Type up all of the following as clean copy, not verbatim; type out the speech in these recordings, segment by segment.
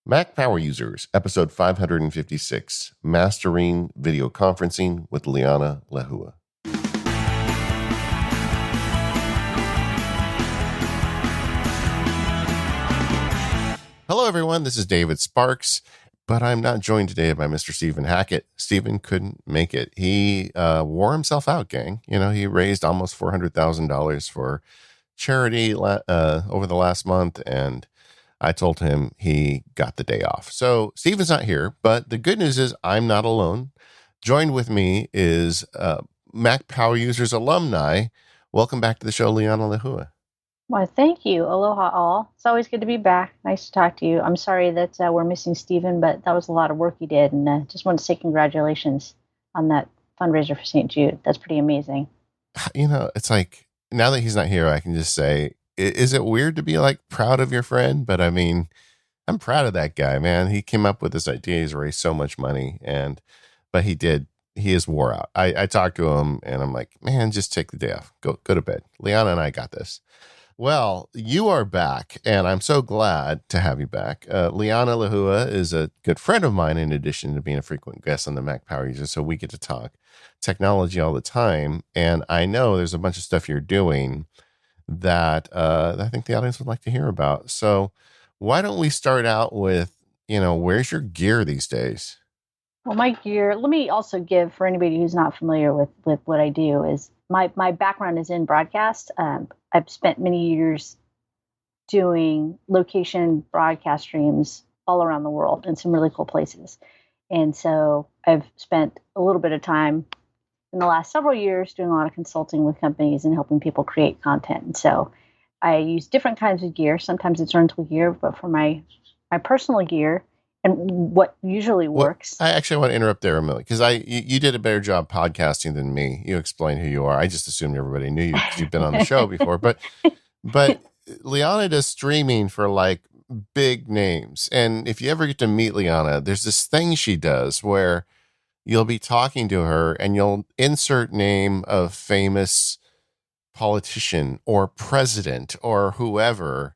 Mac Power Users, episode 556, Mastering Video Conferencing with Liana Lehua. Hello, everyone. This is David Sparks, but I'm not joined today by Mr. Stephen Hackett. Stephen couldn't make it. He wore himself out, gang. You know, he raised almost $400,000 for charity over the last month, and I told him he got the day off. So Stephen's not here, but the good news is I'm not alone. Joined with me is Mac Power Users alumni. Welcome back to the show, Liana Lehua. Well, thank you. Aloha all. It's always good to be back. Nice to talk to you. I'm sorry that we're missing Stephen, but that was a lot of work you did. And just want to say congratulations on that fundraiser for St. Jude. That's pretty amazing. You know, it's like, now that he's not here, I can just say, is it weird to be like proud of your friend? But I mean, I'm proud of that guy, man. He came up with this idea. He's raised so much money, but he is wore out. I talked to him and I'm like, man, just take the day off. Go to bed. Liana and I got this. Well, you are back, and I'm so glad to have you back. Liana Lehua is a good friend of mine, in addition to being a frequent guest on the Mac Power User, so we get to talk technology all the time. And I know there's a bunch of stuff you're doing that I think the audience would like to hear about. So why don't we start out with, where's your gear these days? Well, my gear, let me also give, for anybody who's not familiar with what I do, is my background is in broadcast. I've spent many years doing location broadcast streams all around the world in some really cool places. And so I've spent a little bit of time in the last several years doing a lot of consulting with companies and helping people create content. And so I use different kinds of gear. Sometimes it's rental gear, but for my personal gear and what usually works. I actually want to interrupt there a minute because you did a better job podcasting than me. You explained who you are. I just assumed everybody knew you because you've been on the show before. But Liana does streaming for like big names. And if you ever get to meet Liana, there's this thing she does where you'll be talking to her and you'll insert name of famous politician or president or whoever.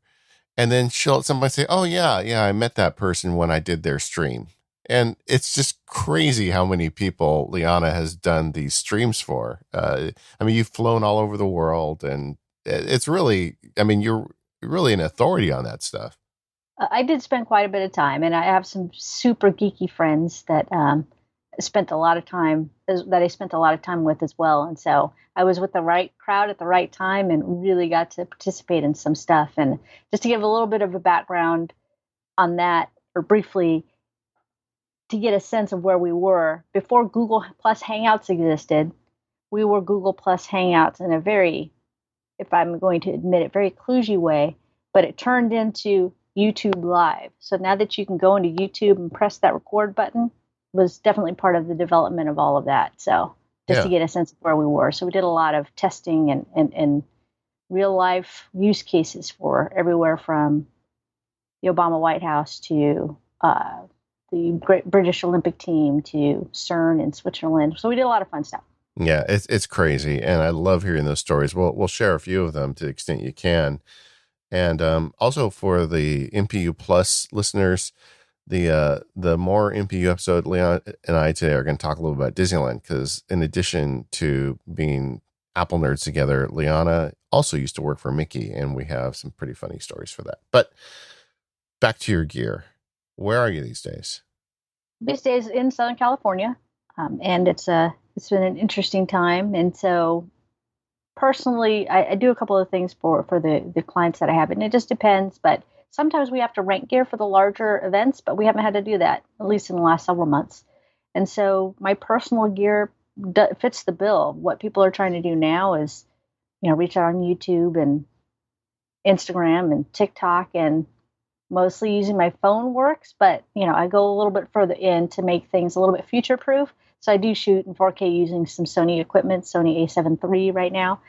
And then somebody say, oh, yeah, I met that person when I did their stream. And it's just crazy how many people Liana has done these streams for. You've flown all over the world, and it's really, you're really an authority on that stuff. I did spend quite a bit of time, and I have some super geeky friends that I spent a lot of time with as well. And so I was with the right crowd at the right time and really got to participate in some stuff. And just to give a little bit of a background on that, or briefly, to get a sense of where we were before Google Plus Hangouts existed, we were Google Plus Hangouts in a very, if I'm going to admit it, very kludgy way, but it turned into YouTube Live. So now that you can go into YouTube and press that record button, was definitely part of the development of all of that. So just to get a sense of where we were. So we did a lot of testing and real life use cases for everywhere from the Obama White House to the Great British Olympic team to CERN in Switzerland. So we did a lot of fun stuff. Yeah, it's crazy. And I love hearing those stories. We'll share a few of them to the extent you can. And also for the MPU Plus listeners, the more MPU episode, Leon and I today are going to talk a little about Disneyland, because in addition to being Apple nerds together, Liana also used to work for Mickey, and we have some pretty funny stories for that. But back to your gear. Where are you these days? These days in Southern California, and it's been an interesting time. And so personally, I do a couple of things for the clients that I have, and it just depends, but sometimes we have to rent gear for the larger events, but we haven't had to do that, at least in the last several months. And so my personal gear fits the bill. What people are trying to do now is, reach out on YouTube and Instagram and TikTok, and mostly using my phone works. But, I go a little bit further in to make things a little bit future proof. So I do shoot in 4K using some Sony equipment, Sony A7 III right now.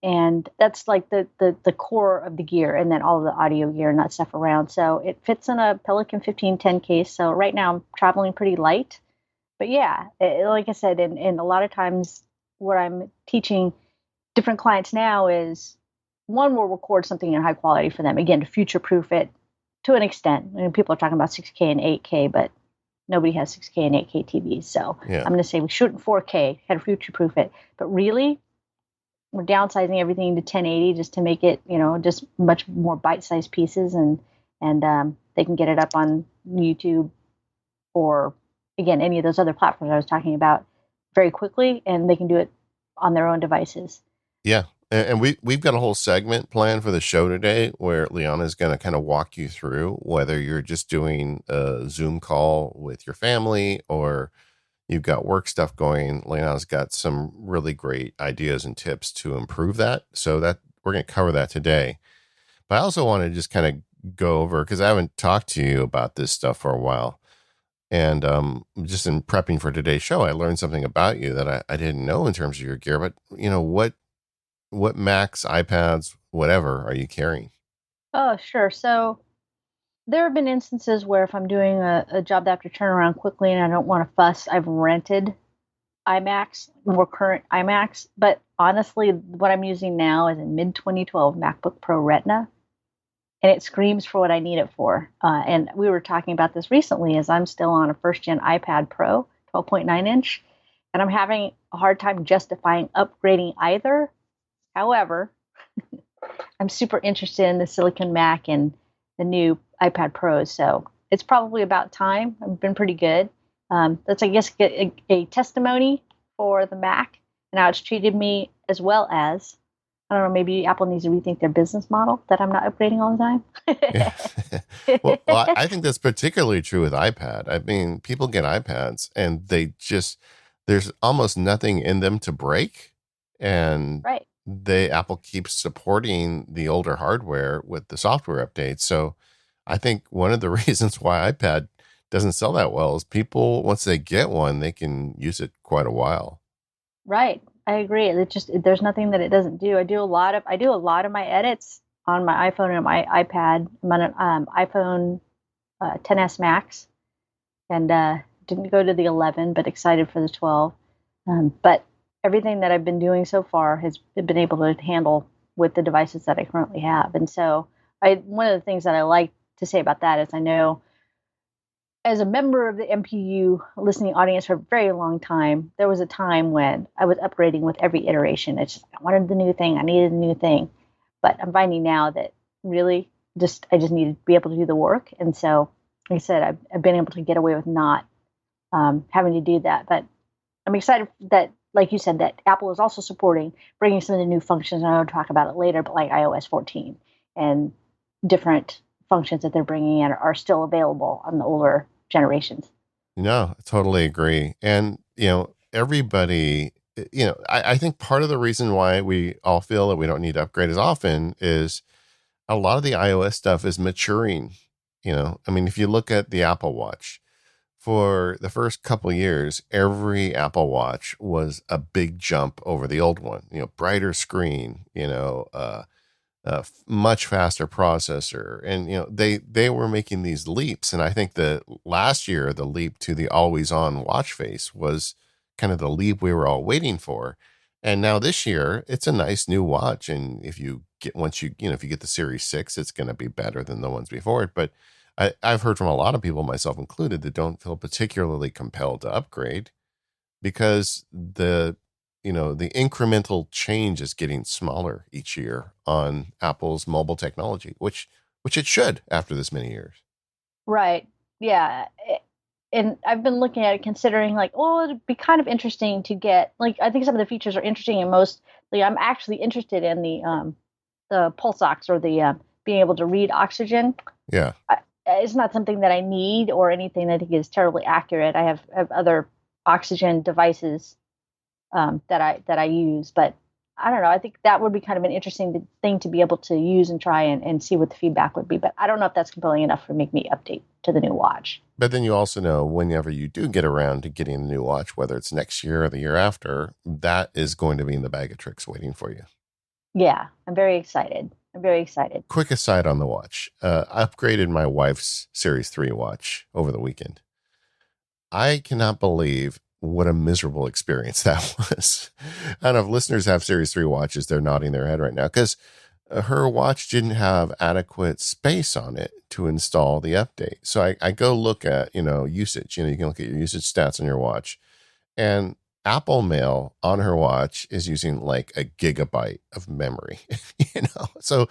And that's like the core of the gear, and then all of the audio gear and that stuff around. So it fits in a Pelican 1510 case. So right now I'm traveling pretty light. But yeah, like I said, and a lot of times what I'm teaching different clients now is, one, we'll record something in high quality for them, again, to future-proof it to an extent. I mean, people are talking about 6K and 8K, but nobody has 6K and 8K TVs. So Yeah. I'm going to say we shoot in 4K, kind of future-proof it. But really, we're downsizing everything to 1080 just to make it, just much more bite-sized pieces, and they can get it up on YouTube or, again, any of those other platforms I was talking about very quickly, and they can do it on their own devices. Yeah. And we've got a whole segment planned for the show today where Liana is going to kind of walk you through whether you're just doing a Zoom call with your family or you've got work stuff going. Liana's got some really great ideas and tips to improve that. So that we're going to cover that today. But I also want to just kind of go over, because I haven't talked to you about this stuff for a while. And just in prepping for today's show, I learned something about you that I didn't know in terms of your gear. But, what Macs, iPads, whatever are you carrying? Oh, sure. So there have been instances where if I'm doing a job that I have to turn around quickly and I don't want to fuss, I've rented iMacs, more current iMacs. But honestly, what I'm using now is a mid 2012 MacBook Pro Retina, and it screams for what I need it for. And we were talking about this recently, as I'm still on a first gen iPad Pro, 12.9 inch, and I'm having a hard time justifying upgrading either. However, I'm super interested in the Silicon Mac and the new iPad Pros, so it's probably about time. I've been pretty good. That's, I guess, a testimony for the Mac and how it's treated me, as well as, I don't know, maybe Apple needs to rethink their business model that I'm not upgrading all the time. Yeah. well, I think that's particularly true with iPad. I mean, people get iPads and there's almost nothing in them to break. And Right. Apple keeps supporting the older hardware with the software updates. So I think one of the reasons why iPad doesn't sell that well is people, once they get one, they can use it quite a while. Right. I agree. There's nothing that it doesn't do. I do a lot of my edits on my iPhone and my iPad. I'm on an iPhone 10s Max, and didn't go to the 11, but excited for the 12. But everything that I've been doing so far has been able to handle with the devices that I currently have. And so one of the things that I like to say about that is, I know as a member of the MPU listening audience for a very long time, there was a time when I was upgrading with every iteration. It's just, I wanted the new thing. I needed the new thing. But I'm finding now that really I just need to be able to do the work. And so, like I said, I've been able to get away with not having to do that. But I'm excited that, like you said, that Apple is also supporting bringing some of the new functions. And I'll talk about it later, but like iOS 14 and different functions that they're bringing in are still available on the older generations. No, I totally agree. And, everybody, I think part of the reason why we all feel that we don't need to upgrade as often is a lot of the iOS stuff is maturing. I mean, if you look at the Apple Watch, for the first couple of years, every Apple Watch was a big jump over the old one, brighter screen, much faster processor. And, they were making these leaps. And I think that last year, the leap to the always on watch face was kind of the leap we were all waiting for. And now this year, it's a nice new watch. And if you get, if you get the Series 6, it's going to be better than the ones before it. But I've heard from a lot of people, myself included, that don't feel particularly compelled to upgrade because the incremental change is getting smaller each year on Apple's mobile technology, which it should after this many years. Right. Yeah. And I've been looking at it, considering like, well, it'd be kind of interesting to get, like, I think some of the features are interesting, and mostly I'm actually interested in the pulse ox, or the being able to read oxygen. Yeah. It's not something that I need or anything that I think is terribly accurate. I have other oxygen devices that I use, but I don't know. I think that would be kind of an interesting thing to be able to use and try and see what the feedback would be. But I don't know if that's compelling enough to make me update to the new watch. But then you also know, whenever you do get around to getting the new watch, whether it's next year or the year after, that is going to be in the bag of tricks waiting for you. Yeah, I'm very excited. Quick aside on the watch. I upgraded my wife's Series 3 watch over the weekend. I cannot believe what a miserable experience that was. I don't know if listeners have Series 3 watches, they're nodding their head right now, because her watch didn't have adequate space on it to install the update. So I go look at, usage. You can look at your usage stats on your watch. And Apple Mail on her watch is using like a gigabyte of memory, So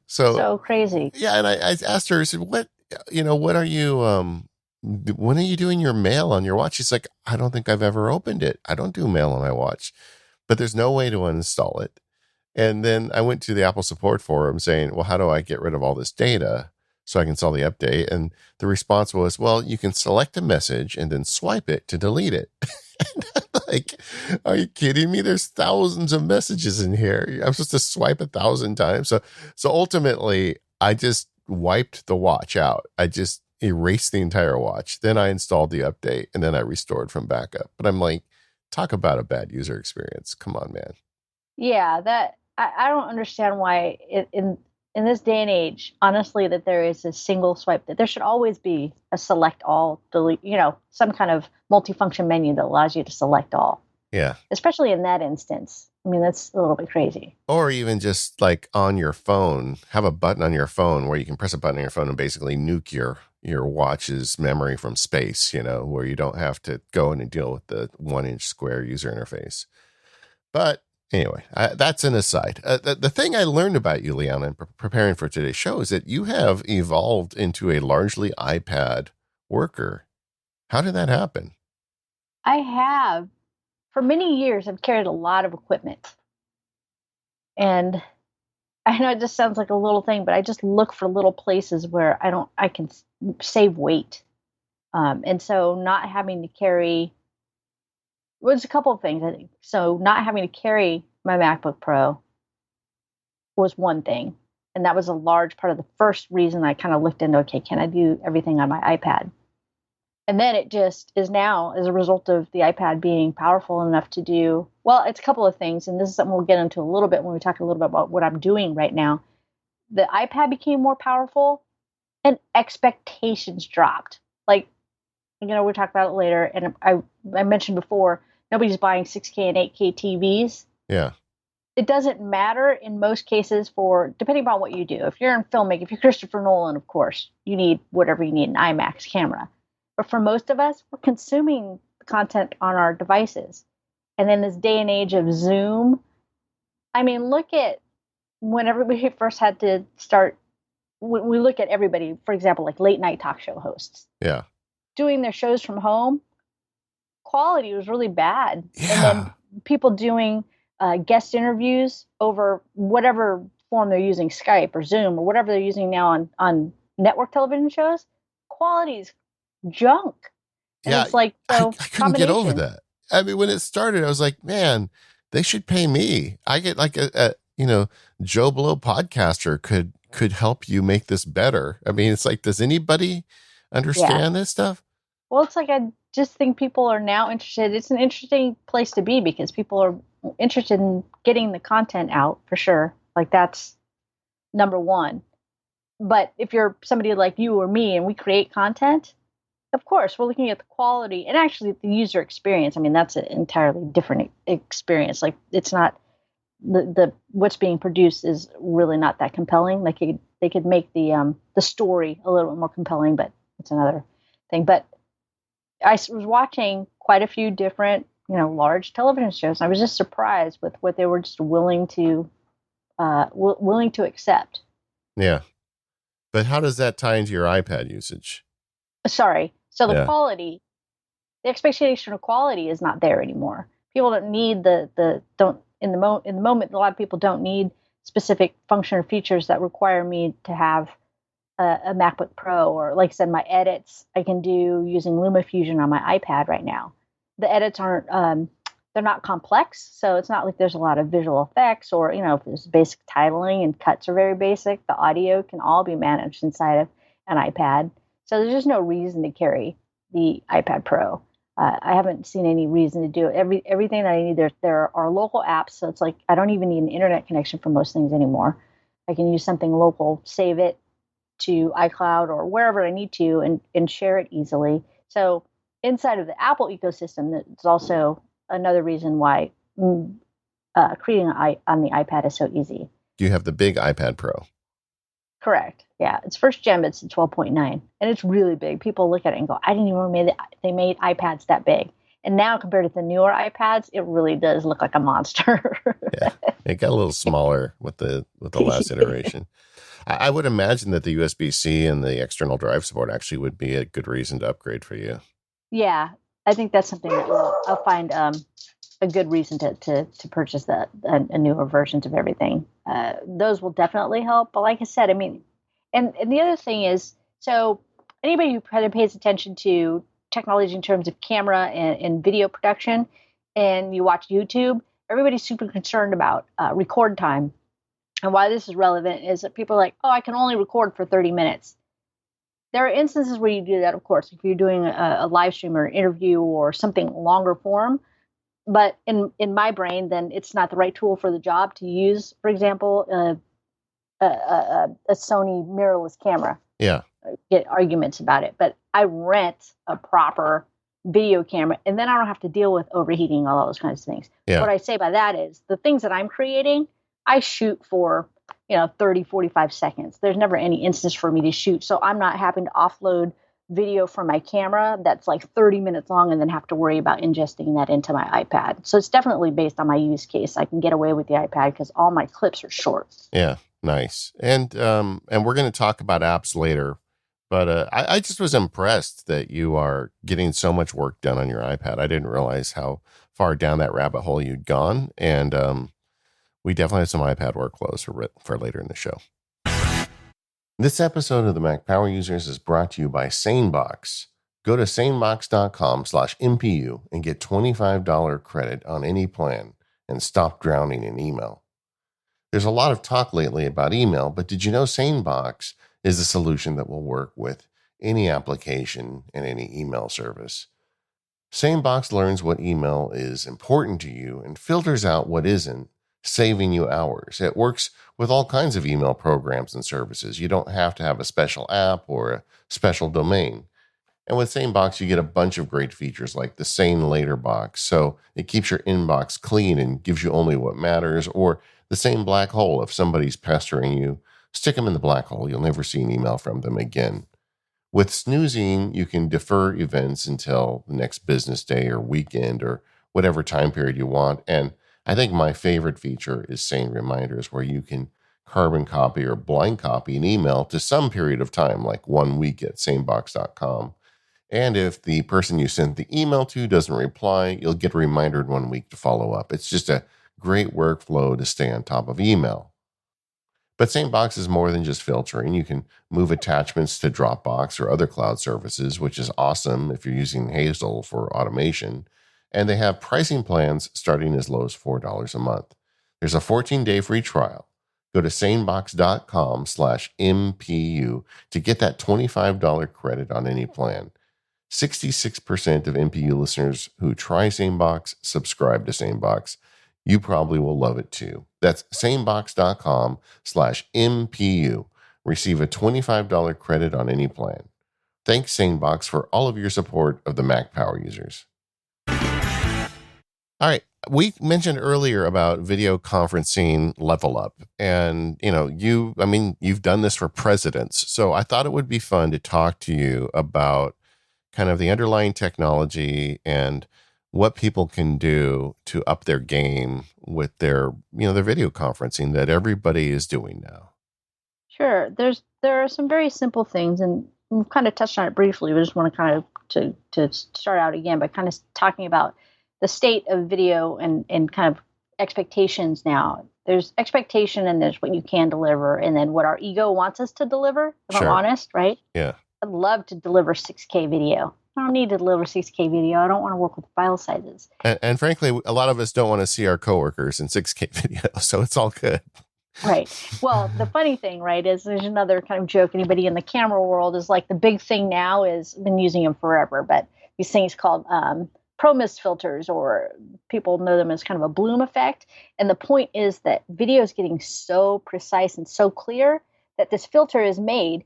So crazy. yeah. And I asked her, I said, what are you, when are you doing your mail on your watch? She's like, I don't think I've ever opened it. I don't do mail on my watch, but there's no way to uninstall it. And then I went to the Apple support forum saying, well, how do I get rid of all this data so I can install the update? And the response was, well, you can select a message and then swipe it to delete it. Like, are you kidding me? There's thousands of messages in here. I'm supposed to swipe 1,000 times. So ultimately, I just wiped the watch out. I just erased the entire watch. Then I installed the update and then I restored from backup. But I'm like, talk about a bad user experience. Come on, man. Yeah, that I don't understand why in this day and age, honestly, that there is a single swipe. That there should always be a select all, delete. Some kind of multifunction menu that allows you to select all. Yeah. Especially in that instance. I mean, that's a little bit crazy. Or even just like on your phone, have a button on your phone where you can press a button on your phone and basically nuke your watch's memory from space, where you don't have to go in and deal with the 1-inch square user interface. But anyway, that's an aside. The thing I learned about you, Liana, in preparing for today's show is that you have evolved into a largely iPad worker. How did that happen? I have, for many years, I've carried a lot of equipment. And I know it just sounds like a little thing, but I just look for little places where I can save weight. And so not having to carry, was a couple of things, I think. So not having to carry my MacBook Pro was one thing. And that was a large part of the first reason I kind of looked into, okay, can I do everything on my iPad? And then it just is now, as a result of the iPad being powerful enough to do, well, it's a couple of things. And this is something we'll get into a little bit when we talk a little bit about what I'm doing right now. The iPad became more powerful and expectations dropped. Like, we'll talk about it later. And I mentioned before, nobody's buying 6K and 8K TVs. Yeah. It doesn't matter in most cases depending upon what you do. If you're in filmmaking, if you're Christopher Nolan, of course, you need whatever you need, an IMAX camera. But for most of us, we're consuming content on our devices. And in this day and age of Zoom, I mean, look at when everybody first had to start, when we look at everybody, for example, like late night talk show hosts. Yeah. Doing their shows from home, quality was really bad. Yeah. And then people doing guest interviews over whatever form they're using, Skype or Zoom or whatever they're using now on network television shows, quality's junk. And yeah, it's like, so I couldn't get over that. I mean, when it started, I was like, man, they should pay me. I get like a Joe Blow podcaster could help you make this better. I mean, it's like, does anybody understand this stuff? Well, it's like, I just think people are now interested. It's an interesting place to be because people are interested in getting the content out for sure. Like, that's number one. But if you're somebody like you or me and we create content, of course, we're looking at the quality and actually the user experience. I mean, that's an entirely different experience. Like, it's not the what's being produced is really not that compelling. Like, they could make the story a little bit more compelling, but it's another thing. But I was watching quite a few different, large television shows. And I was just surprised with what they were just willing to accept. Yeah, but how does that tie into your iPad usage? Sorry. So the quality, the expectation of quality is not there anymore. People don't need in the moment, a lot of people don't need specific function or features that require me to have a MacBook Pro, or like I said, my edits I can do using LumaFusion on my iPad right now. The edits aren't, they're not complex. So it's not like there's a lot of visual effects or, if there's basic titling and cuts are very basic, the audio can all be managed inside of an iPad. So there's just no reason to carry the iPad Pro. I haven't seen any reason to do it. Everything that I need, there are local apps. So it's like, I don't even need an internet connection for most things anymore. I can use something local, save it to iCloud or wherever I need to and share it easily. So inside of the Apple ecosystem, that's also another reason why creating on the iPad is so easy. You have the big iPad Pro. Correct. Yeah, it's first gen. It's 12.9, and it's really big. People look at it and go, "I didn't even know they made iPads that big." And now, compared to the newer iPads, it really does look like a monster. Yeah, it got a little smaller with the last iteration. I would imagine that the USB-C and the external drive support actually would be a good reason to upgrade for you. Yeah, I think that's something that I'll find a good reason to purchase a newer versions of everything. Those will definitely help. But like I said, I mean, and the other thing is, so anybody who kind of pays attention to technology in terms of camera and video production, and you watch YouTube, everybody's super concerned about record time. And why this is relevant is that people are like, oh, I can only record for 30 minutes. There are instances where you do that, of course, if you're doing a live stream or an interview or something longer form. But in my brain, then it's not the right tool for the job to use. For example, a Sony mirrorless camera. Yeah. Get arguments about it, but I rent a proper video camera, and then I don't have to deal with overheating, all those kinds of things. Yeah. What I say by that is the things that I'm creating, I shoot for 30, 45 seconds. There's never any instance for me to shoot, so I'm not having to offload video from my camera that's like 30 minutes long and then have to worry about ingesting that into my iPad. So it's definitely based on my use case. I can get away with the iPad because all my clips are short. Yeah, nice. And we're going to talk about apps later, but I just was impressed that you are getting so much work done on your iPad. I didn't realize how far down that rabbit hole you'd gone, and we definitely have some iPad workflows for later in the show. This episode of the Mac Power Users is brought to you by SaneBox. Go to sanebox.com/MPU and get $25 credit on any plan and stop drowning in email. There's a lot of talk lately about email, but did you know SaneBox is a solution that will work with any application and any email service? SaneBox learns what email is important to you and filters out what isn't, saving you hours. It works with all kinds of email programs and services. You don't have to have a special app or a special domain. And with SaneBox, you get a bunch of great features like the Sane Later box. So it keeps your inbox clean and gives you only what matters, or the same black hole. If somebody's pestering you, stick them in the black hole. You'll never see an email from them again. With snoozing, you can defer events until the next business day or weekend or whatever time period you want. And I think my favorite feature is Sane Reminders, where you can carbon copy or blind copy an email to some period of time, like 1 week at sanebox.com. And if the person you sent the email to doesn't reply, you'll get a reminder in 1 week to follow up. It's just a great workflow to stay on top of email. But SaneBox is more than just filtering. You can move attachments to Dropbox or other cloud services, which is awesome if you're using Hazel for automation. And they have pricing plans starting as low as $4 a month. There's a 14-day free trial. Go to sanebox.com/MPU to get that $25 credit on any plan. 66% of MPU listeners who try SaneBox subscribe to SaneBox. You probably will love it too. That's sanebox.com/MPU. Receive a $25 credit on any plan. Thanks, SaneBox, for all of your support of the Mac Power Users. All right. We mentioned earlier about video conferencing level up, and you've done this for presidents. So I thought it would be fun to talk to you about kind of the underlying technology and what people can do to up their game with their video conferencing that everybody is doing now. Sure. There are some very simple things, and we've kind of touched on it briefly. We just want to kind of to start out again by kind of talking about the state of video and kind of expectations now. There's expectation and there's what you can deliver, and then what our ego wants us to deliver, if Sure. I'm honest, right? Yeah. I'd love to deliver 6K video. I don't need to deliver 6K video. I don't want to work with file sizes. And frankly, a lot of us don't want to see our coworkers in 6K video, so it's all good. Right. Well, the funny thing, right, is there's another kind of joke. Anybody in the camera world is like, the big thing now is, I've been using them forever, but these things called ProMist filters, or people know them as kind of a bloom effect. And the point is that video is getting so precise and so clear that this filter is made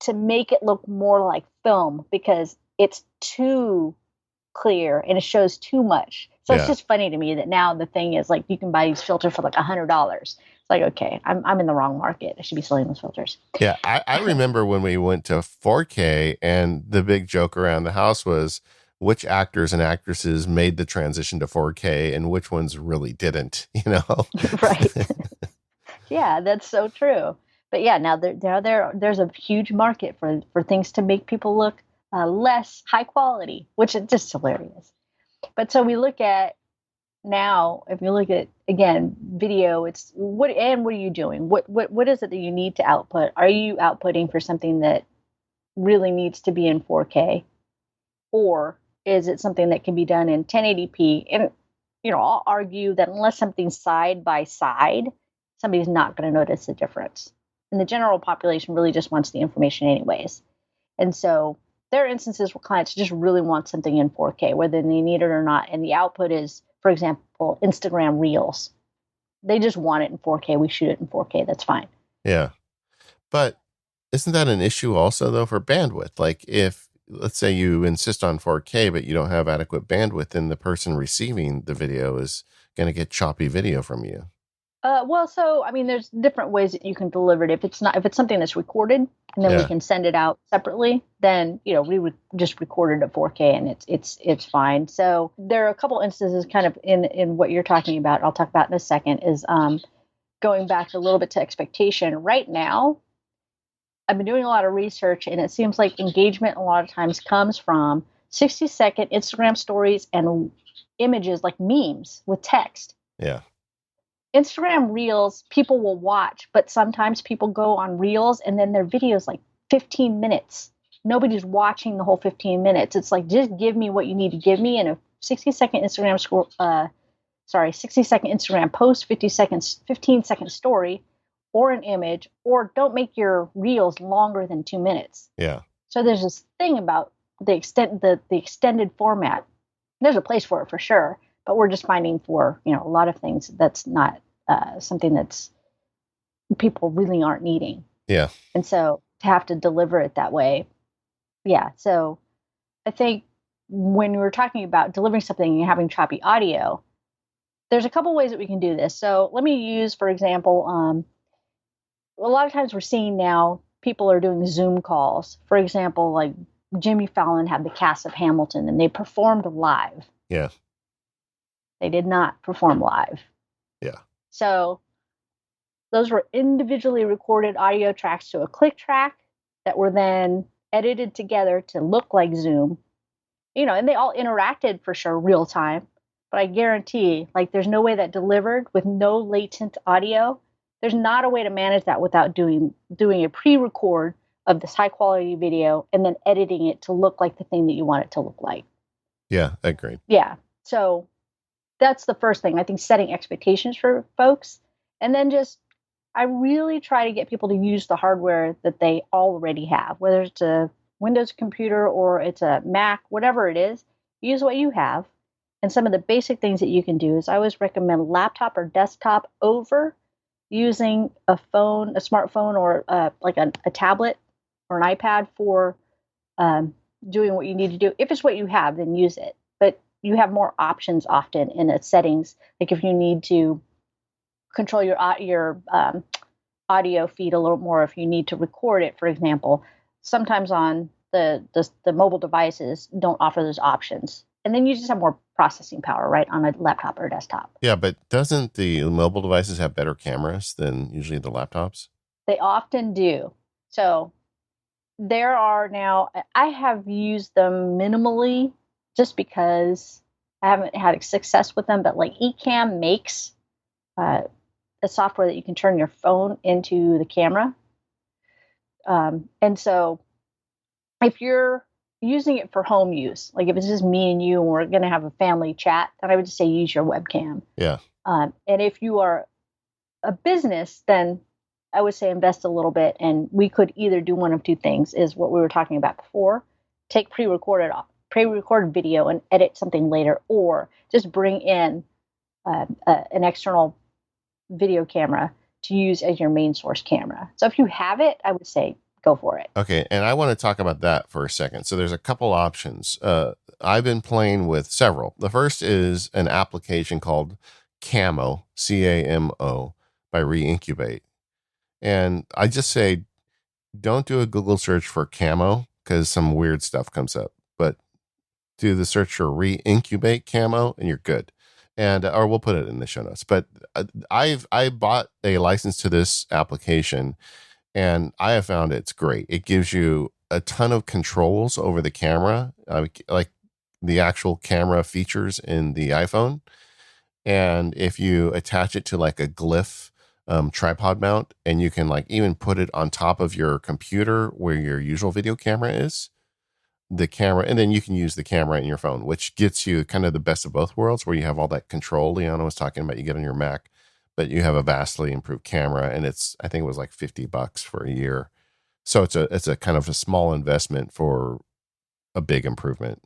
to make it look more like film because it's too clear and it shows too much. So it's just funny to me that now the thing is like you can buy these filters for like $100. It's like, okay, I'm in the wrong market. I should be selling those filters. Yeah, I remember when we went to 4K, and the big joke around the house was which actors and actresses made the transition to 4K and which ones really didn't, Right. Yeah, that's so true. But yeah, now there's a huge market for things to make people look less high quality, which is just hilarious. But so we look at now, if you look at again video, it's what are you doing? What is it that you need to output? Are you outputting for something that really needs to be in 4K, or is it something that can be done in 1080p? And I'll argue that unless something's side by side, somebody's not going to notice the difference. And the general population really just wants the information anyways. And so there are instances where clients just really want something in 4K, whether they need it or not. And the output is, for example, Instagram Reels. They just want it in 4K. We shoot it in 4K. That's fine. Yeah. But isn't that an issue also, though, for bandwidth? Like if, let's say you insist on 4K, but you don't have adequate bandwidth, then the person receiving the video is going to get choppy video from you. So I mean, there's different ways that you can deliver it. If it's something that's recorded and then we can send it out separately, then we would just record it at 4K and it's fine. So there are a couple instances kind of in what you're talking about. I'll talk about in a second. Is going back a little bit to expectation. Right now, I've been doing a lot of research, and it seems like engagement a lot of times comes from 60-second Instagram stories and images like memes with text. Yeah. Instagram Reels, people will watch, but sometimes people go on Reels and then their video's like 15 minutes. Nobody's watching the whole 15 minutes. It's like, just give me what you need to give me in a 60-second Instagram 60-second Instagram post, 15-second story, or an image, or don't make your Reels longer than 2 minutes. Yeah. So there's this thing about the extended format. There's a place for it for sure. But we're just finding for, a lot of things that's not something that's people really aren't needing. Yeah. And so to have to deliver it that way. Yeah. So I think when we're talking about delivering something and having choppy audio, there's a couple ways that we can do this. So let me use, for example, a lot of times we're seeing now people are doing Zoom calls. For example, like Jimmy Fallon had the cast of Hamilton and they performed live. Yeah. They did not perform live. Yeah. So those were individually recorded audio tracks to a click track that were then edited together to look like Zoom. And they all interacted for sure real time. But I guarantee, like, there's no way that delivered with no latent audio. There's not a way to manage that without doing a pre-record of this high quality video and then editing it to look like the thing that you want it to look like. Yeah, agreed. Yeah. So that's the first thing. I think setting expectations for folks. And then I really try to get people to use the hardware that they already have, whether it's a Windows computer or it's a Mac, whatever it is, use what you have. And some of the basic things that you can do is I always recommend laptop or desktop over using a phone, a smartphone, or like a tablet or an iPad for doing what you need to do. If it's what you have, then use it. But you have more options often in the settings. Like if you need to control your audio feed a little more, if you need to record it, for example, sometimes on the mobile devices don't offer those options. And then you just have more processing power, right, on a laptop or desktop. Yeah, but doesn't the mobile devices have better cameras than usually the laptops? They often do. So there are now, I have used them minimally just because I haven't had success with them, but like Ecamm makes a software that you can turn your phone into the camera. And so if you're using it for home use, like if it's just me and you and we're going to have a family chat, then I would just say use your webcam. Yeah. And if you are a business, then I would say invest a little bit, and we could either do one of two things, is what we were talking about before, take pre-recorded video and edit something later, or just bring in an external video camera to use as your main source camera. So if you have it, I would say go for it. Okay, and I want to talk about that for a second. So there's a couple options. I've been playing with several. The first is an application called Camo, Camo, by Reincubate. And I just say, don't do a Google search for Camo because some weird stuff comes up. But do the search for Reincubate Camo, and you're good. And or we'll put it in the show notes. But I bought a license to this application, and I have found it's great. It gives you a ton of controls over the camera, like the actual camera features in the iPhone. And if you attach it to like a glyph tripod mount, and you can like even put it on top of your computer where your usual video camera is, the camera, and then you can use the camera in your phone, which gets you kind of the best of both worlds, where you have all that control Liana was talking about, you get on your Mac, but you have a vastly improved camera. And I think it was like $50 for a year. So it's a kind of a small investment for a big improvement.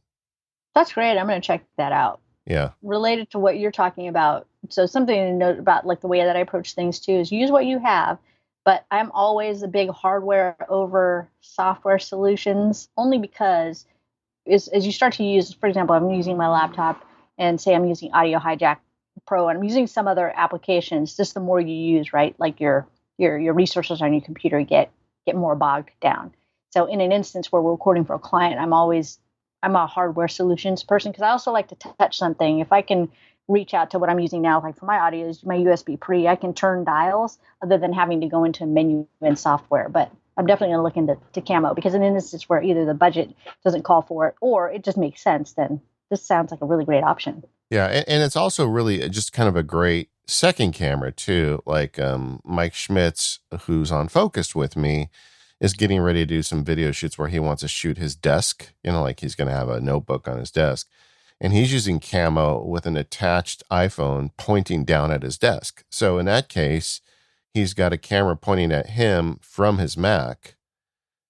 That's great. I'm going to check that out. Yeah. Related to what you're talking about, so something to note about like the way that I approach things too is use what you have, but I'm always a big hardware over software solutions, only because as you start to use, for example, I'm using my laptop and say I'm using Audio Hijack Pro and I'm using some other applications, just the more you use, right? Like your resources on your computer get more bogged down. So in an instance where we're recording for a client, I'm a hardware solutions person because I also like to touch something. If I can reach out to what I'm using now, like for my audio is my USB pre, I can turn dials other than having to go into a menu and software. But I'm definitely going to look into Camo because in an instance where either the budget doesn't call for it or it just makes sense, then this sounds like a really great option. Yeah. And it's also really just kind of a great second camera too. Like Mike Schmitz, who's on Focused with me, is getting ready to do some video shoots where he wants to shoot his desk, like he's going to have a notebook on his desk. And he's using Camo with an attached iPhone pointing down at his desk. So in that case, he's got a camera pointing at him from his Mac.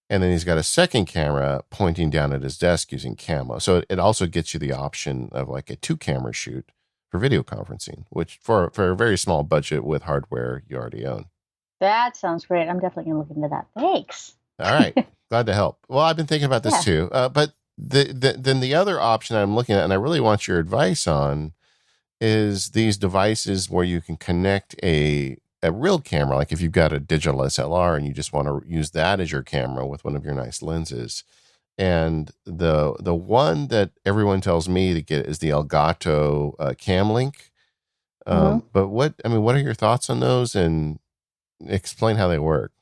And then he's got a second camera pointing down at his desk using Camo. So it also gets you the option of like a 2-camera shoot for video conferencing, which for a very small budget with hardware you already own. That sounds great. I'm definitely going to look into that. Thanks. All right. Glad to help. Well, I've been thinking about this too. But then the other option I'm looking at, and I really want your advice on, is these devices where you can connect a real camera. Like if you've got a digital SLR and you just want to use that as your camera with one of your nice lenses. And the one that everyone tells me to get is the Elgato Camlink. But what are your thoughts on those, and explain how they work?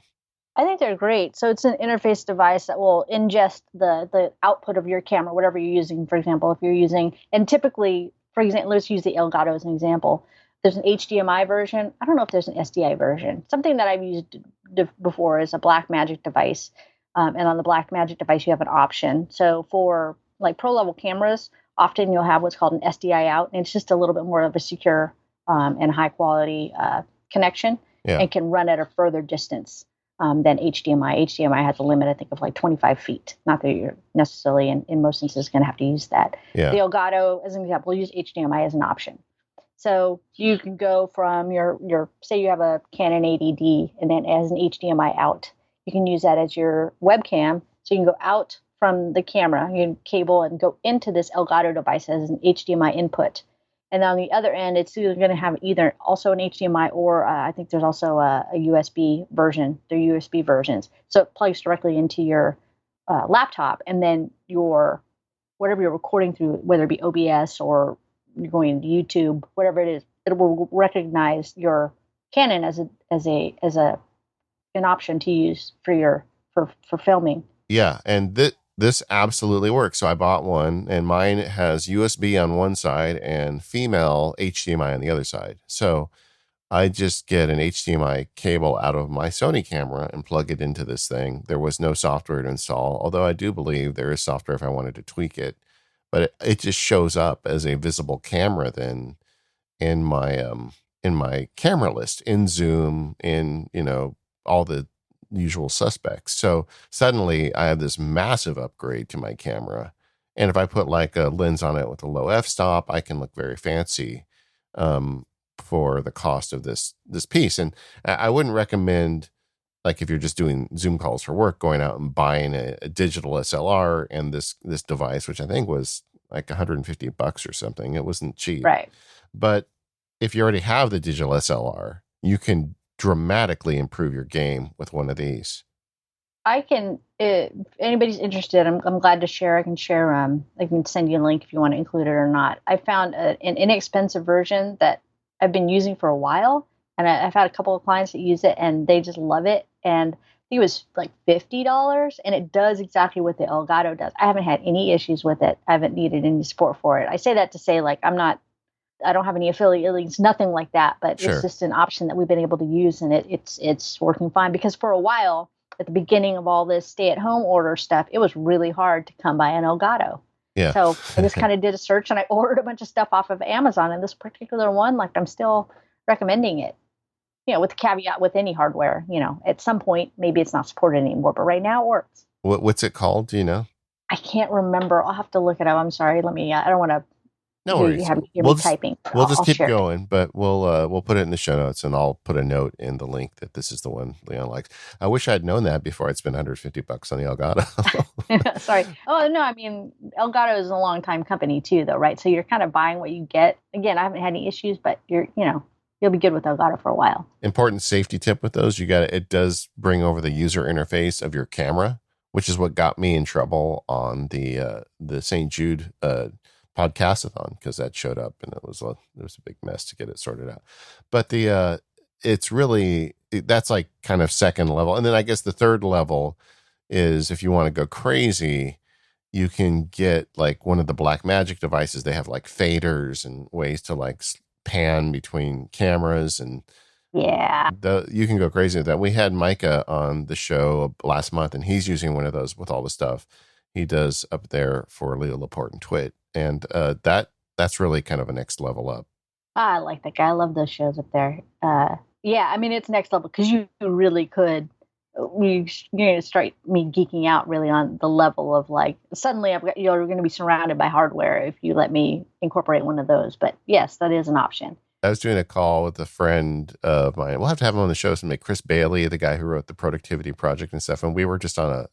I think they're great. So it's an interface device that will ingest the output of your camera, whatever you're using. For example, if you're using, and typically, for example, let's use the Elgato as an example. There's an HDMI version. I don't know if there's an SDI version. Something that I've used before is a Blackmagic device. And on the Blackmagic device, you have an option. So for like pro level cameras, often you'll have what's called an SDI out, and it's just a little bit more of a secure and high quality connection, and can run at a further distance than HDMI. HDMI has a limit, I think, of like 25 feet. Not that you're necessarily, in most instances, going to have to use that. Yeah. The Elgato, as an example, we'll use HDMI as an option. So you can go from your say you have a Canon 80D, and then as an HDMI out, you can use that as your webcam. So you can go out from the camera, you can cable and go into this Elgato device as an HDMI input. And on the other end, it's either going to have either also an HDMI or I think there's also a USB version. They're USB versions. So it plugs directly into your laptop, and then whatever you're recording through, whether it be OBS or you're going into YouTube, whatever it is, it will recognize your Canon as an option to use for filming. Yeah, and this absolutely works. So I bought one, and mine has USB on one side and female HDMI on the other side. So I just get an HDMI cable out of my Sony camera and plug it into this thing. There was no software to install, although I do believe there is software if I wanted to tweak it. But it just shows up as a visible camera then in my camera list, in Zoom, in all the usual suspects. So suddenly I have this massive upgrade to my camera. And if I put like a lens on it with a low f-stop, I can look very fancy for the cost of this piece. And I wouldn't recommend like if you're just doing Zoom calls for work, going out and buying a digital SLR and this device, which I think was like $150 or something. It wasn't cheap. Right. But if you already have the digital SLR, you can dramatically improve your game with one of these. I can, if anybody's interested, I'm glad to share. I can share, I can send you a link if you want to include it or not. I found an inexpensive version that I've been using for a while, and I've had a couple of clients that use it, and they just love it. And I think it was like $50, and it does exactly what the Elgato does. I haven't had any issues with it. I haven't needed any support for it. I say that to say, like, I don't have any affiliate links, nothing like that, but Sure. it's just an option that we've been able to use, and it's working fine. Because for a while, at the beginning of all this stay-at-home order stuff, it was really hard to come by an Elgato. Yeah. So I just kind of did a search, and I ordered a bunch of stuff off of Amazon, and this particular one, like, I'm still recommending it. With the caveat with any hardware, at some point maybe it's not supported anymore, but right now it works. What's it called? Do you know? I can't remember. I'll have to look it up. I'm sorry. Let me. I don't want to. No worries. We'll typing. We'll just keep share going, but we'll put it in the show notes, and I'll put a note in the link that this is the one Leon likes. I wish I'd known that before I'd spent $150 on the Elgato. Sorry. Oh no, I mean Elgato is a long time company too, though, right? So you're kind of buying what you get. Again, I haven't had any issues, but you'll be good with Elgato for a while. Important safety tip with those: it does bring over the user interface of your camera, which is what got me in trouble on the St. Jude podcastathon, because that showed up and it was a big mess to get it sorted out. But it's really, that's like kind of second level. And then I guess the third level is if you want to go crazy, you can get like one of the Blackmagic devices. They have like faders and ways to like pan between cameras, and yeah, you can go crazy with that. We had Micah on the show last month, and he's using one of those with all the stuff he does up there for Leo Laporte and Twit. And that's really kind of a next level up. I like that guy. I love those shows up there. Yeah, I mean, it's next level because you really could. You're going to start me geeking out really on the level of like, suddenly you're going to be surrounded by hardware if you let me incorporate one of those. But yes, that is an option. I was doing a call with a friend of mine. We'll have to have him on the show someday. Chris Bailey, the guy who wrote the Productivity Project and stuff. And we were just on a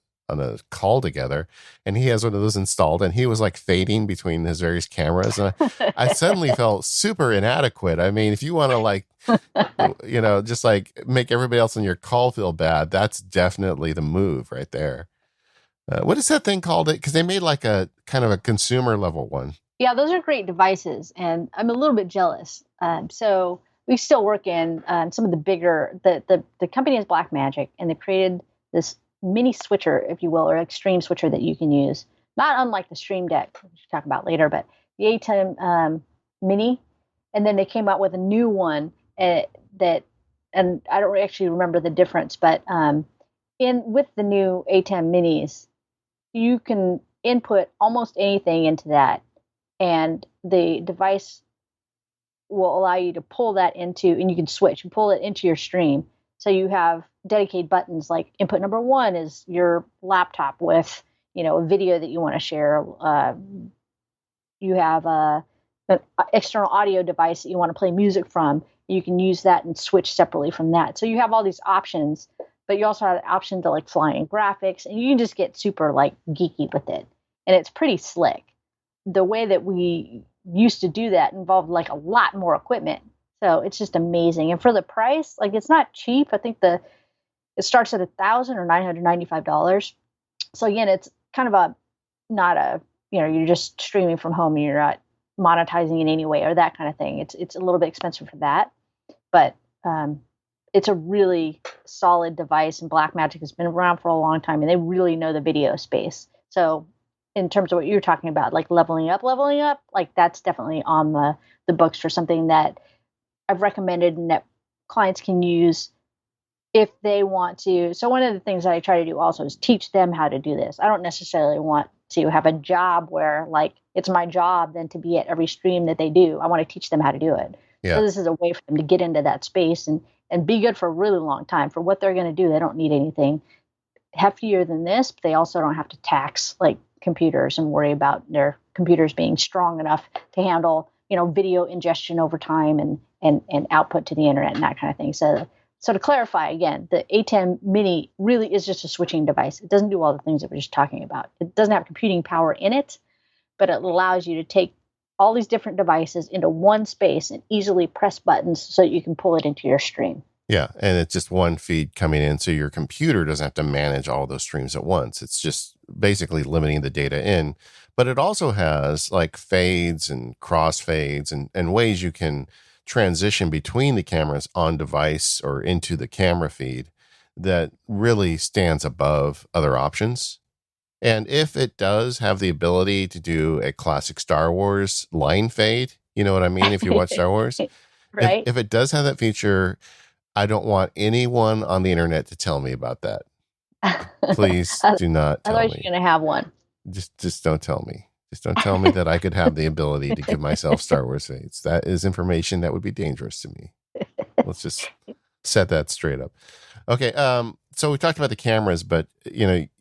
call together, and he has one of those installed, and he was like fading between his various cameras, and I suddenly felt super inadequate. I mean, if you want to like just like make everybody else on your call feel bad, that's definitely the move right there. What is that thing called? Because they made like a kind of a consumer level one. Yeah, those are great devices, and I'm a little bit jealous. So we still work in some of the bigger, the company is Blackmagic, and they created this mini switcher, if you will, or extreme switcher that you can use, not unlike the Stream Deck, which we'll talk about later, but the ATEM Mini. And then they came out with a new one that, and I don't actually remember the difference, but with the new ATEM Minis, you can input almost anything into that, and the device will allow you to pull that into, and you can switch and pull it into your stream. So you have dedicated buttons, like input number 1 is your laptop with, a video that you want to share. You have an external audio device that you want to play music from. You can use that and switch separately from that. So you have all these options, but you also have the option to like fly in graphics, and you can just get super like geeky with it. And it's pretty slick. The way that we used to do that involved like a lot more equipment. So it's just amazing. And for the price, like, it's not cheap. I think it starts at $1,000 or $995. So again, it's kind of you're just streaming from home and you're not monetizing in any way or that kind of thing. It's a little bit expensive for that, but it's a really solid device, and Blackmagic has been around for a long time, and they really know the video space. So in terms of what you're talking about, like leveling up, like that's definitely on the books for something that I've recommended and that clients can use if they want to. So one of the things that I try to do also is teach them how to do this. I don't necessarily want to have a job where like it's my job then to be at every stream that they do. I want to teach them how to do it. Yeah. So this is a way for them to get into that space and be good for a really long time. For what they're going to do, they don't need anything heftier than this, but they also don't have to tax like computers and worry about their computers being strong enough to handle, video ingestion over time and output to the internet and that kind of thing. So So to clarify again, the A10 Mini really is just a switching device. It doesn't do all the things that we're just talking about. It doesn't have computing power in it, but it allows you to take all these different devices into one space and easily press buttons so that you can pull it into your stream. Yeah, and it's just one feed coming in, so your computer doesn't have to manage all those streams at once. It's just basically limiting the data in. But it also has like fades and crossfades and ways you can transition between the cameras on device or into the camera feed that really stands above other options. And if it does have the ability to do a classic Star Wars line fade, you know what I mean? If you watch Star Wars, Right? if it does have that feature, I don't want anyone on the internet to tell me about that. Please do not tell Otherwise, me. you're going to have one. Just don't tell me. Just don't tell me that I could have the ability to give myself Star Wars fades. That is information that would be dangerous to me. Let's just set that straight up. Okay. So we talked about the cameras, but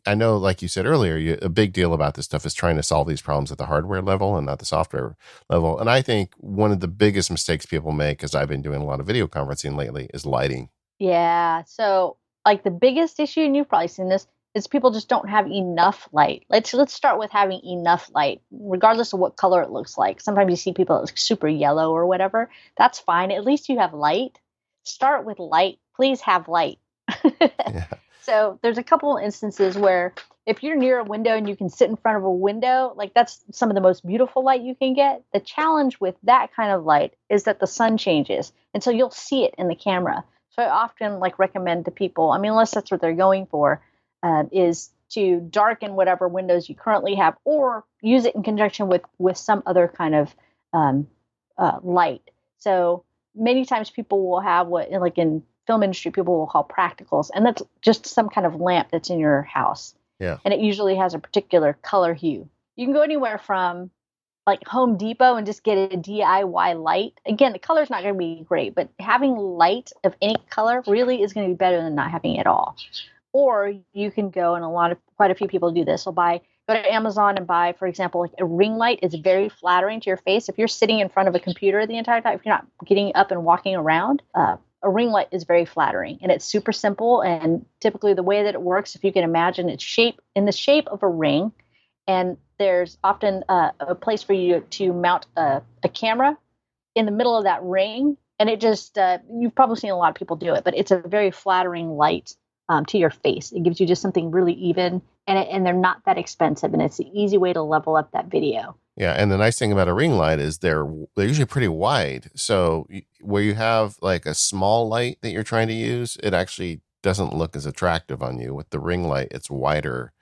I know, like you said earlier, a big deal about this stuff is trying to solve these problems at the hardware level and not the software level. And I think one of the biggest mistakes people make, because I've been doing a lot of video conferencing lately, is lighting. Yeah. So, like the biggest issue, and you've probably seen this, is people just don't have enough light. Let's start with having enough light, regardless of what color it looks like. Sometimes you see people that look super yellow or whatever. That's fine. At least you have light. Start with light. Please have light. Yeah. So there's a couple instances where if you're near a window and you can sit in front of a window, like that's some of the most beautiful light you can get. The challenge with that kind of light is that the sun changes, and so you'll see it in the camera. So I often recommend to people, I mean, unless that's what they're going for, is to darken whatever windows you currently have, or use it in conjunction with some other kind of light. So many times people will have what, like in film industry, people will call practicals, and that's just some kind of lamp that's in your house. Yeah. And it usually has a particular color hue. You can go anywhere from like Home Depot and just get a DIY light. Again, the color's not going to be great, but having light of any color really is going to be better than not having it at all. Or you can go, and quite a few people do this. Go to Amazon and buy, for example, like a ring light. Is very flattering to your face. If you're sitting in front of a computer the entire time, if you're not getting up and walking around, a ring light is very flattering, and it's super simple. And typically the way that it works, if you can imagine, it's in the shape of a ring, and there's often a place for you to mount a camera in the middle of that ring. And it just, you've probably seen a lot of people do it, but it's a very flattering light to your face. It gives you just something really even, and they're not that expensive, and it's an easy way to level up that video. Yeah, and the nice thing about a ring light is they're usually pretty wide. So where you have like a small light that you're trying to use, it actually doesn't look as attractive on you. With the ring light, it's wider,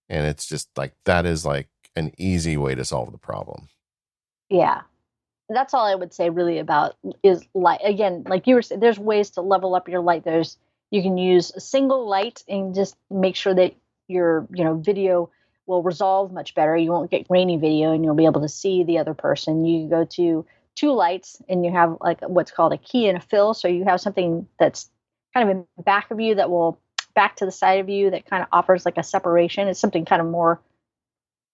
and it's just like that is like an easy way to solve the problem. Yeah. That's all I would say really about is light. Again, like you were saying, there's ways to level up your light. You can use a single light and just make sure that your video will resolve much better. You won't get grainy video, and you'll be able to see the other person. You go to two lights, and you have like what's called a key and a fill. So you have something that's kind of in back of you that will back to the side of you that kind of offers like a separation. It's something kind of more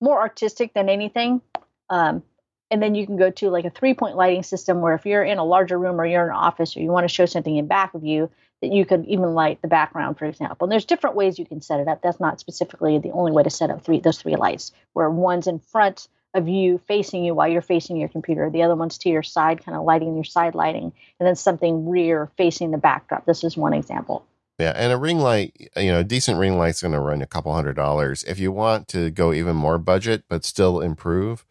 artistic than anything. And then you can go to like a 3-point lighting system, where if you're in a larger room or you're in an office or you want to show something in back of you, that you could even light the background, for example. And there's different ways you can set it up. That's not specifically the only way to set up those three lights, where one's in front of you facing you while you're facing your computer. The other one's to your side, kind of lighting your side lighting, and then something rear facing the backdrop. This is one example. Yeah, and a ring light, a decent ring light's going to run a couple $100. If you want to go even more budget but still improve,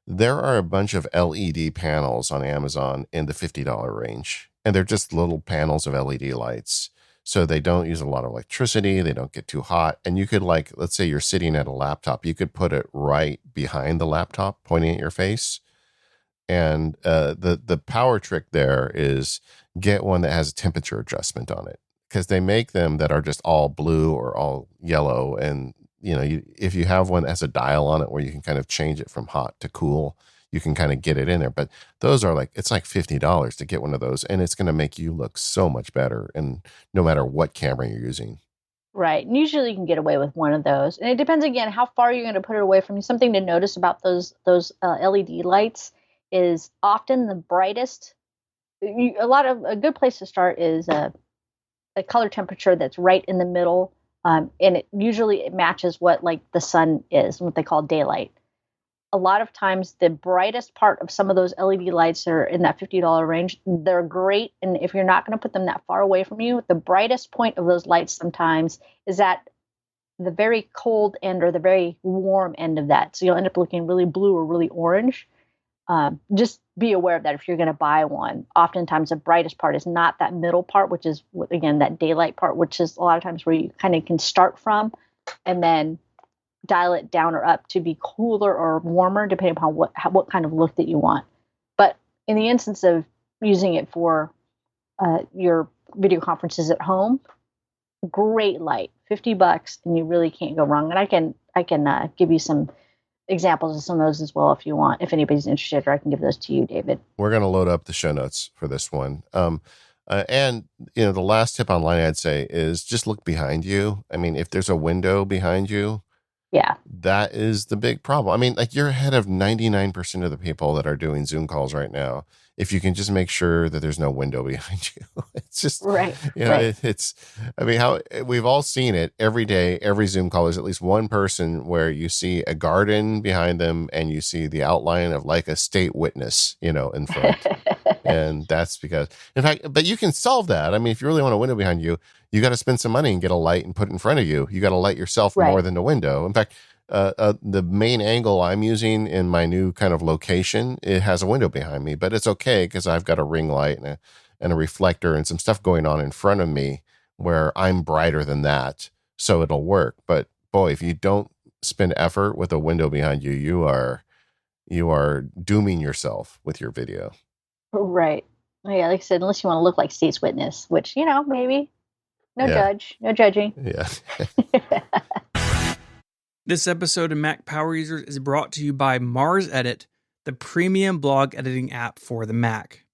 there are a bunch of LED panels on Amazon in the $50 range, and they're just little panels of LED lights. So they don't use a lot of electricity. They don't get too hot. And you could, like, let's say you're sitting at a laptop, you could put it right behind the laptop, pointing at your face. And the power trick there is get one that has a temperature adjustment on it, because they make them that are just all blue or all yellow. And if you have one that has a dial on it where you can kind of change it from hot to cool, you can kind of get it in there. But those are it's like $50 to get one of those, and it's going to make you look so much better, and no matter what camera you're using. Right. And usually you can get away with one of those. And it depends, again, how far you're going to put it away from you. Something to notice about those LED lights is often the brightest. A good place to start is a color temperature that's right in the middle. And it matches what like the sun is, what they call daylight. A lot of times the brightest part of some of those LED lights that are in that $50 range, they're great. And if you're not going to put them that far away from you, the brightest point of those lights sometimes is at the very cold end or the very warm end of that. So you'll end up looking really blue or really orange. Just be aware of that if you're going to buy one. Oftentimes the brightest part is not that middle part, which is, again, that daylight part, which is a lot of times where you kind of can start from and then dial it down or up to be cooler or warmer, depending upon what kind of look that you want. But in the instance of using it for your video conferences at home, great light, $50, and you really can't go wrong. And I can give you some examples of some of those as well if you want, if anybody's interested, or I can give those to you, David. We're going to load up the show notes for this one. And the last tip online I'd say is just look behind you. I mean, if there's a window behind you, yeah, that is the big problem. I mean, like, you're ahead of 99% of the people that are doing Zoom calls right now. If you can just make sure that there's no window behind you, it's just right. Right. It's. I mean, how we've all seen it every day. Every Zoom call, there's at least one person where you see a garden behind them, and you see the outline of like a state witness, in front. And that's because, in fact, but you can solve that. I mean, if you really want a window behind you, you got to spend some money and get a light and put it in front of you. You got to light yourself more than the window. In fact, the main angle I'm using in my new kind of location, it has a window behind me, but it's okay because I've got a ring light and a reflector and some stuff going on in front of me where I'm brighter than that. So it'll work. But boy, if you don't spend effort with a window behind you, you are dooming yourself with your video. Right. Yeah, like I said, unless you want to look like State's Witness, which, maybe. No judging. Yeah. This episode of Mac Power Users is brought to you by Mars Edit, the premium blog editing app for the Mac.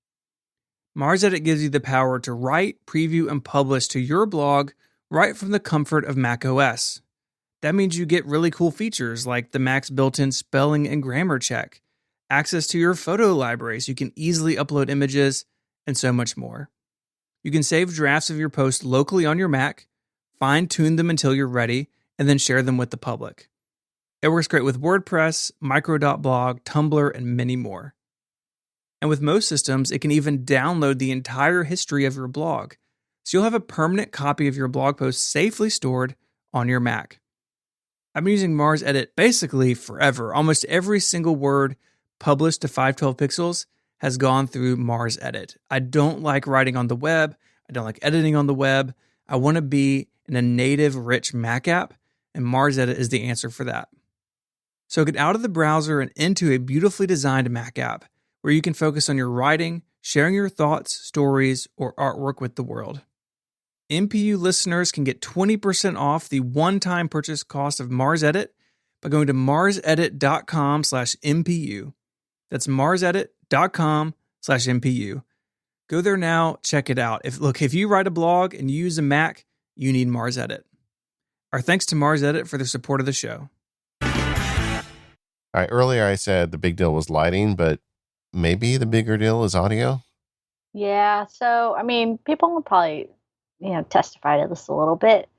Mars Edit gives you the power to write, preview, and publish to your blog right from the comfort of Mac OS. That means you get really cool features like the Mac's built-in spelling and grammar check, access to your photo library so you can easily upload images, and so much more. You can save drafts of your posts locally on your Mac, fine-tune them until you're ready, and then share them with the public. It works great with WordPress, Micro.blog, Tumblr, and many more. And with most systems, it can even download the entire history of your blog, so you'll have a permanent copy of your blog post safely stored on your Mac. I've been using Mars Edit basically forever. Almost every single word published to 512 pixels has gone through Mars Edit. I don't like writing on the web. I don't like editing on the web. I want to be in a native, rich Mac app, and Mars Edit is the answer for that. So get out of the browser and into a beautifully designed Mac app where you can focus on your writing, sharing your thoughts, stories, or artwork with the world. MPU listeners can get 20% off the one-time purchase cost of Mars Edit by going to marsedit.com/MPU. That's marsedit.com/MPU. Go there now, check it out. If you write a blog and you use a Mac, you need Mars Edit. Our thanks to Mars Edit for their support of the show. All right, earlier I said the big deal was lighting, but maybe the bigger deal is audio? Yeah, so, I mean, people will probably, testify to this a little bit.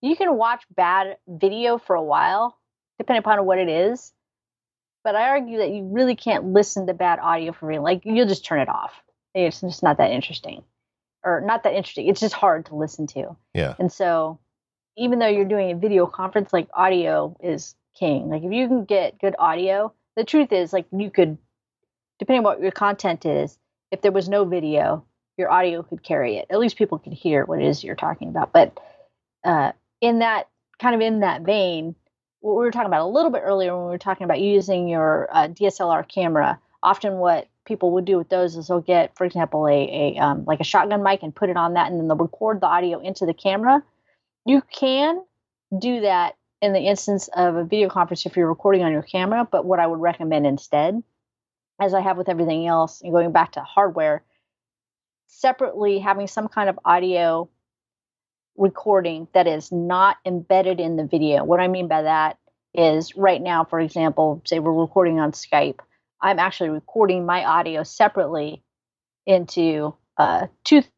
You can watch bad video for a while, depending upon what it is. But I argue that you really can't listen to bad audio for real. Like, you'll just turn it off. It's just not that interesting. Or not that interesting. It's just hard to listen to. Yeah. And so, even though you're doing a video conference, like, audio is king. Like, if you can get good audio, the truth is, like, you could, depending on what your content is, if there was no video, your audio could carry it. At least people could hear what it is you're talking about. But in that vein, what we were talking about a little bit earlier when we were talking about using your DSLR camera, often what people would do with those is they'll get, for example, like a shotgun mic and put it on that, and then they'll record the audio into the camera. You can do that in the instance of a video conference if you're recording on your camera, but what I would recommend instead, as I have with everything else, and going back to hardware, separately having some kind of audio recording that is not embedded in the video. What I mean by that is right now, for example, say we're recording on I'm actually recording my audio separately into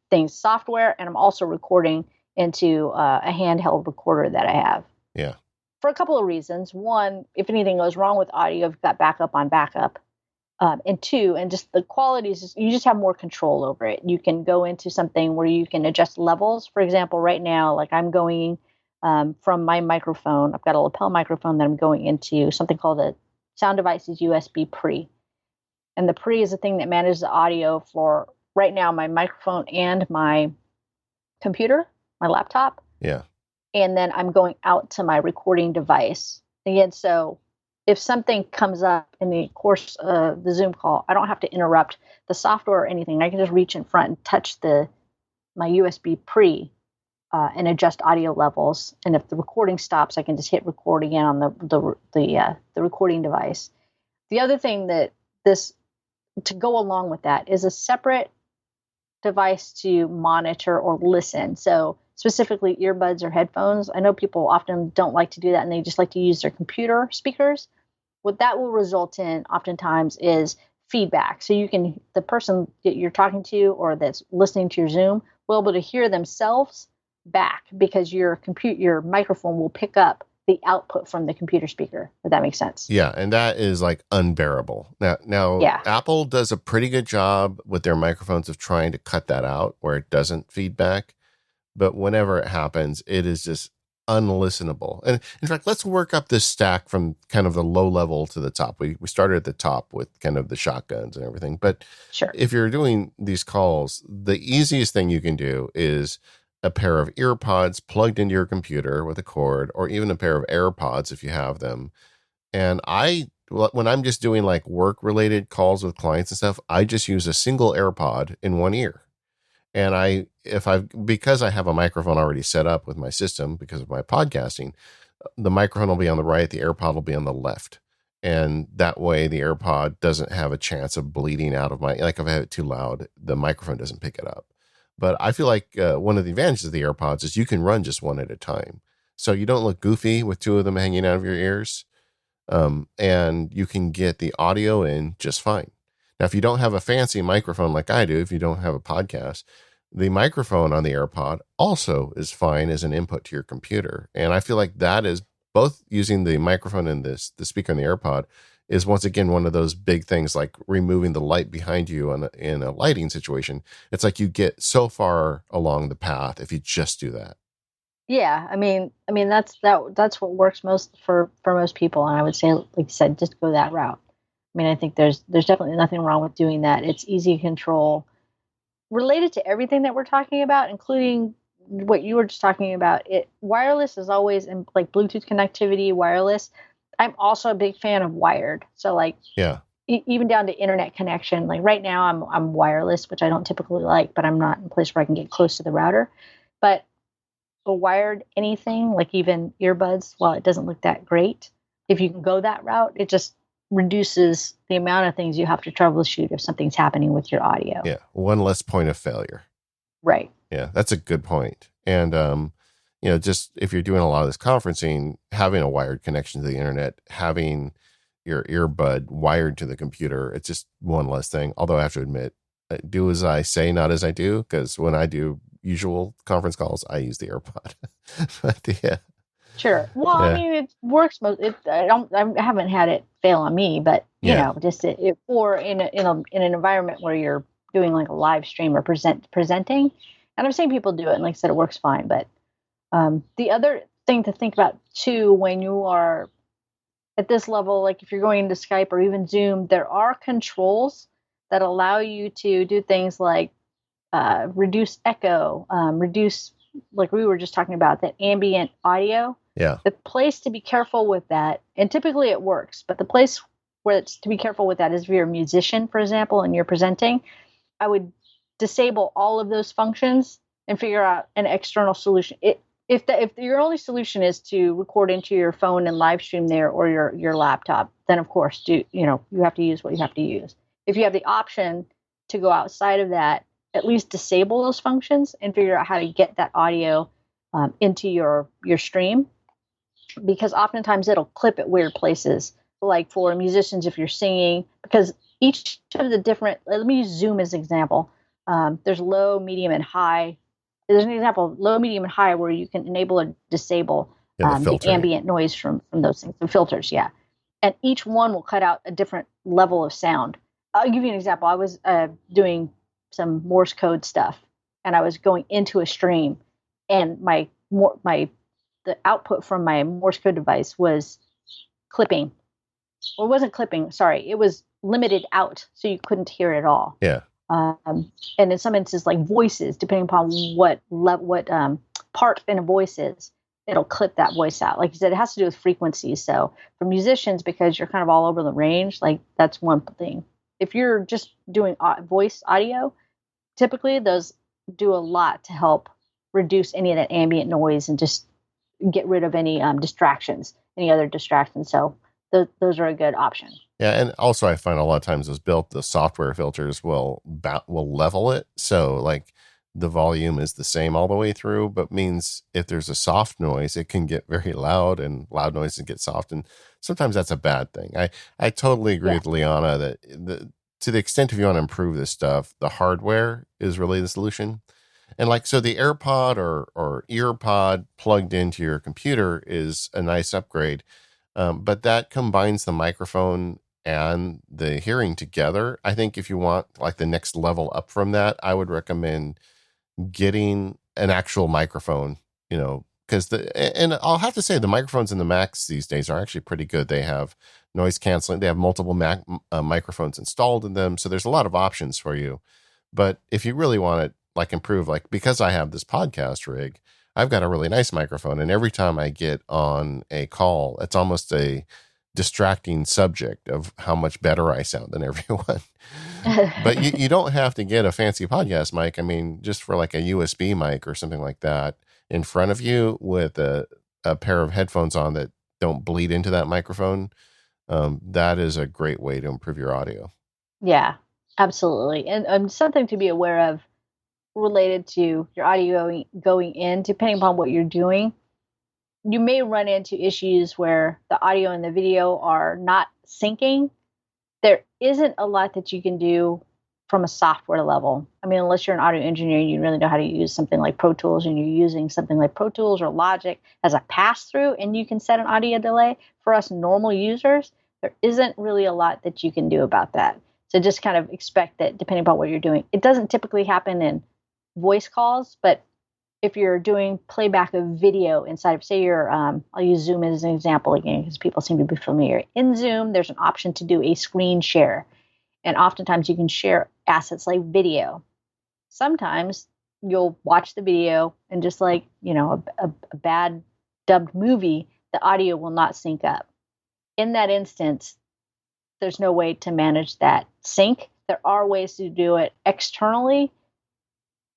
things software, and I'm also recording into a handheld recorder that I have. Yeah. For a couple of reasons. One, if anything goes wrong with audio, you've got backup on backup. And two, and just the qualities, you just have more control over it. You can go into something where you can adjust levels. For example, right now, like I'm going from my microphone, I've got a lapel microphone that I'm going into something called a Sound Devices USB Pre. And the Pre is a thing that manages the audio for right now my microphone and my computer, my laptop. Yeah. And then I'm going out to my recording device. Again, so if something comes up in the course of the Zoom call, I don't have to interrupt the software or anything. I can just reach in front and touch my USB Pre and adjust audio levels. And if the recording stops, I can just hit record again on the recording device. The other thing to go along with that is a separate device to monitor or listen. So specifically earbuds or headphones. I know people often don't like to do that and they just like to use their computer speakers. What that will result in oftentimes is feedback. So the person that you're talking to or that's listening to your Zoom will be able to hear themselves back because your microphone will pick up the output from the computer speaker, if that makes sense. Yeah, and that is like unbearable. Now Yeah. Apple does a pretty good job with their microphones of trying to cut that out where it doesn't feedback. But whenever it happens, it is just unlistenable. And in fact, let's work up this stack from kind of the low level to the top. We started at the top with kind of the shotguns and everything. But Sure. If you're doing these calls, the easiest thing you can do is a pair of ear pods plugged into your computer with a cord, or even a pair of AirPods if you have them. And when I'm just doing like work related calls with clients and stuff, I just use a single AirPod in one ear. And because I have a microphone already set up with my system because of my podcasting, the microphone will be on the right, the AirPod will be on the left. And that way the AirPod doesn't have a chance of bleeding out of like if I have it too loud, the microphone doesn't pick it up. But I feel like one of the advantages of the AirPods is you can run just one at a time. So you don't look goofy with two of them hanging out of your ears. And you can get the audio in just fine. Now, if you don't have a fancy microphone like I do, if you don't have a podcast, the microphone on the AirPod also is fine as an input to your computer. And I feel like that is both using the microphone and the speaker on the AirPod is once again one of those big things like removing the light behind you in a lighting situation. It's like you get so far along the path if you just do that. Yeah, I mean that's what works most for most people, and I would say, like you said, just go that route. I mean, I think there's definitely nothing wrong with doing that. It's easy to control, related to everything that we're talking about, including what you were just talking about. Wireless is always in like Bluetooth connectivity, wireless. I'm also a big fan of wired. So like, yeah, even down to internet connection. Like right now, I'm wireless, which I don't typically like, but I'm not in a place where I can get close to the router. But a wired anything, like even earbuds, while it doesn't look that great, if you can go that route, it just reduces the amount of things you have to troubleshoot if something's happening with your audio. Yeah, one less point of failure. Right. Yeah, that's a good point. And just if you're doing a lot of this conferencing, having a wired connection to the internet, having your earbud wired to the computer, it's just one less thing. Although I have to admit, I do as I say, not as I do, because when I do usual conference calls, I use the AirPod. But yeah. Sure. Well, yeah. I mean, it works. I haven't had it fail on me, but you know, just or in an environment where you're doing like a live stream or presenting, and I've seen people do it, and like I said, it works fine. But the other thing to think about too, when you are at this level, like if you're going into Skype or even Zoom, there are controls that allow you to do things like reduce echo, reduce, like we were just talking about, that ambient audio. Yeah. The place to be careful with that, and typically it works, but the place where it's to be careful with that is if you're a musician, for example, and you're presenting, I would disable all of those functions and figure out an external solution. If your only solution is to record into your phone and live stream there, or your laptop, then of course you have to use what you have to use. If you have the option to go outside of that, at least disable those functions and figure out how to get that audio into your stream, because oftentimes it'll clip at weird places. Like for musicians, if you're singing, because each of the different, let me use Zoom as an example. There's low, medium, and high. There's an example of low, medium, and high where you can enable or disable the ambient noise from those things, the filters, yeah. And each one will cut out a different level of sound. I'll give you an example. I was doing some Morse code stuff, and I was going into a stream, and the output from my Morse code device was clipping. Well, it wasn't clipping. Sorry, it was limited out, so you couldn't hear it at all. Yeah. And in some instances, like voices, depending upon what part in a voice is, it'll clip that voice out. Like you said, it has to do with frequencies. So for musicians, because you're kind of all over the range, like that's one thing. If you're just doing voice audio, typically those do a lot to help reduce any of that ambient noise and just get rid of any distractions, any other distractions. So those are a good option. Yeah, and also I find a lot of times the software filters will level it, so like the volume is the same all the way through, but means if there's a soft noise, it can get very loud, and loud noise can get soft, and sometimes that's a bad thing. I totally agree with Liana that to the extent if you want to improve this stuff, the hardware is really the solution. And like, so the AirPod or EarPod plugged into your computer is a nice upgrade. But that combines the microphone and the hearing together. I think if you want like the next level up from that, I would recommend getting an actual microphone, because and I'll have to say the microphones in the Macs these days are actually pretty good. They have noise canceling. They have multiple Mac microphones installed in them. So there's a lot of options for you. But if you really want to like improve, like because I have this podcast rig, I've got a really nice microphone, and every time I get on a call, it's almost a distracting subject of how much better I sound than everyone. But you don't have to get a fancy podcast mic. I mean, just for like a USB mic or something like that in front of you with a pair of headphones on that don't bleed into that microphone, that is a great way to improve your audio. Yeah, absolutely. And something to be aware of related to your audio going in, depending upon what you're doing, you may run into issues where the audio and the video are not syncing. There isn't a lot that you can do from a software level. I mean, unless you're an audio engineer, you really know how to use something like Pro Tools, and you're using something like Pro Tools or Logic as a pass-through, and you can set an audio delay. For us normal users, there isn't really a lot that you can do about that. So just kind of expect that depending upon what you're doing. It doesn't typically happen in voice calls, but if you're doing playback of video inside of, say you're, I'll use Zoom as an example again, because people seem to be familiar. In Zoom, there's an option to do a screen share. And oftentimes you can share assets like video. Sometimes you'll watch the video and just like, a bad dubbed movie, the audio will not sync up. In that instance, there's no way to manage that sync. There are ways to do it externally.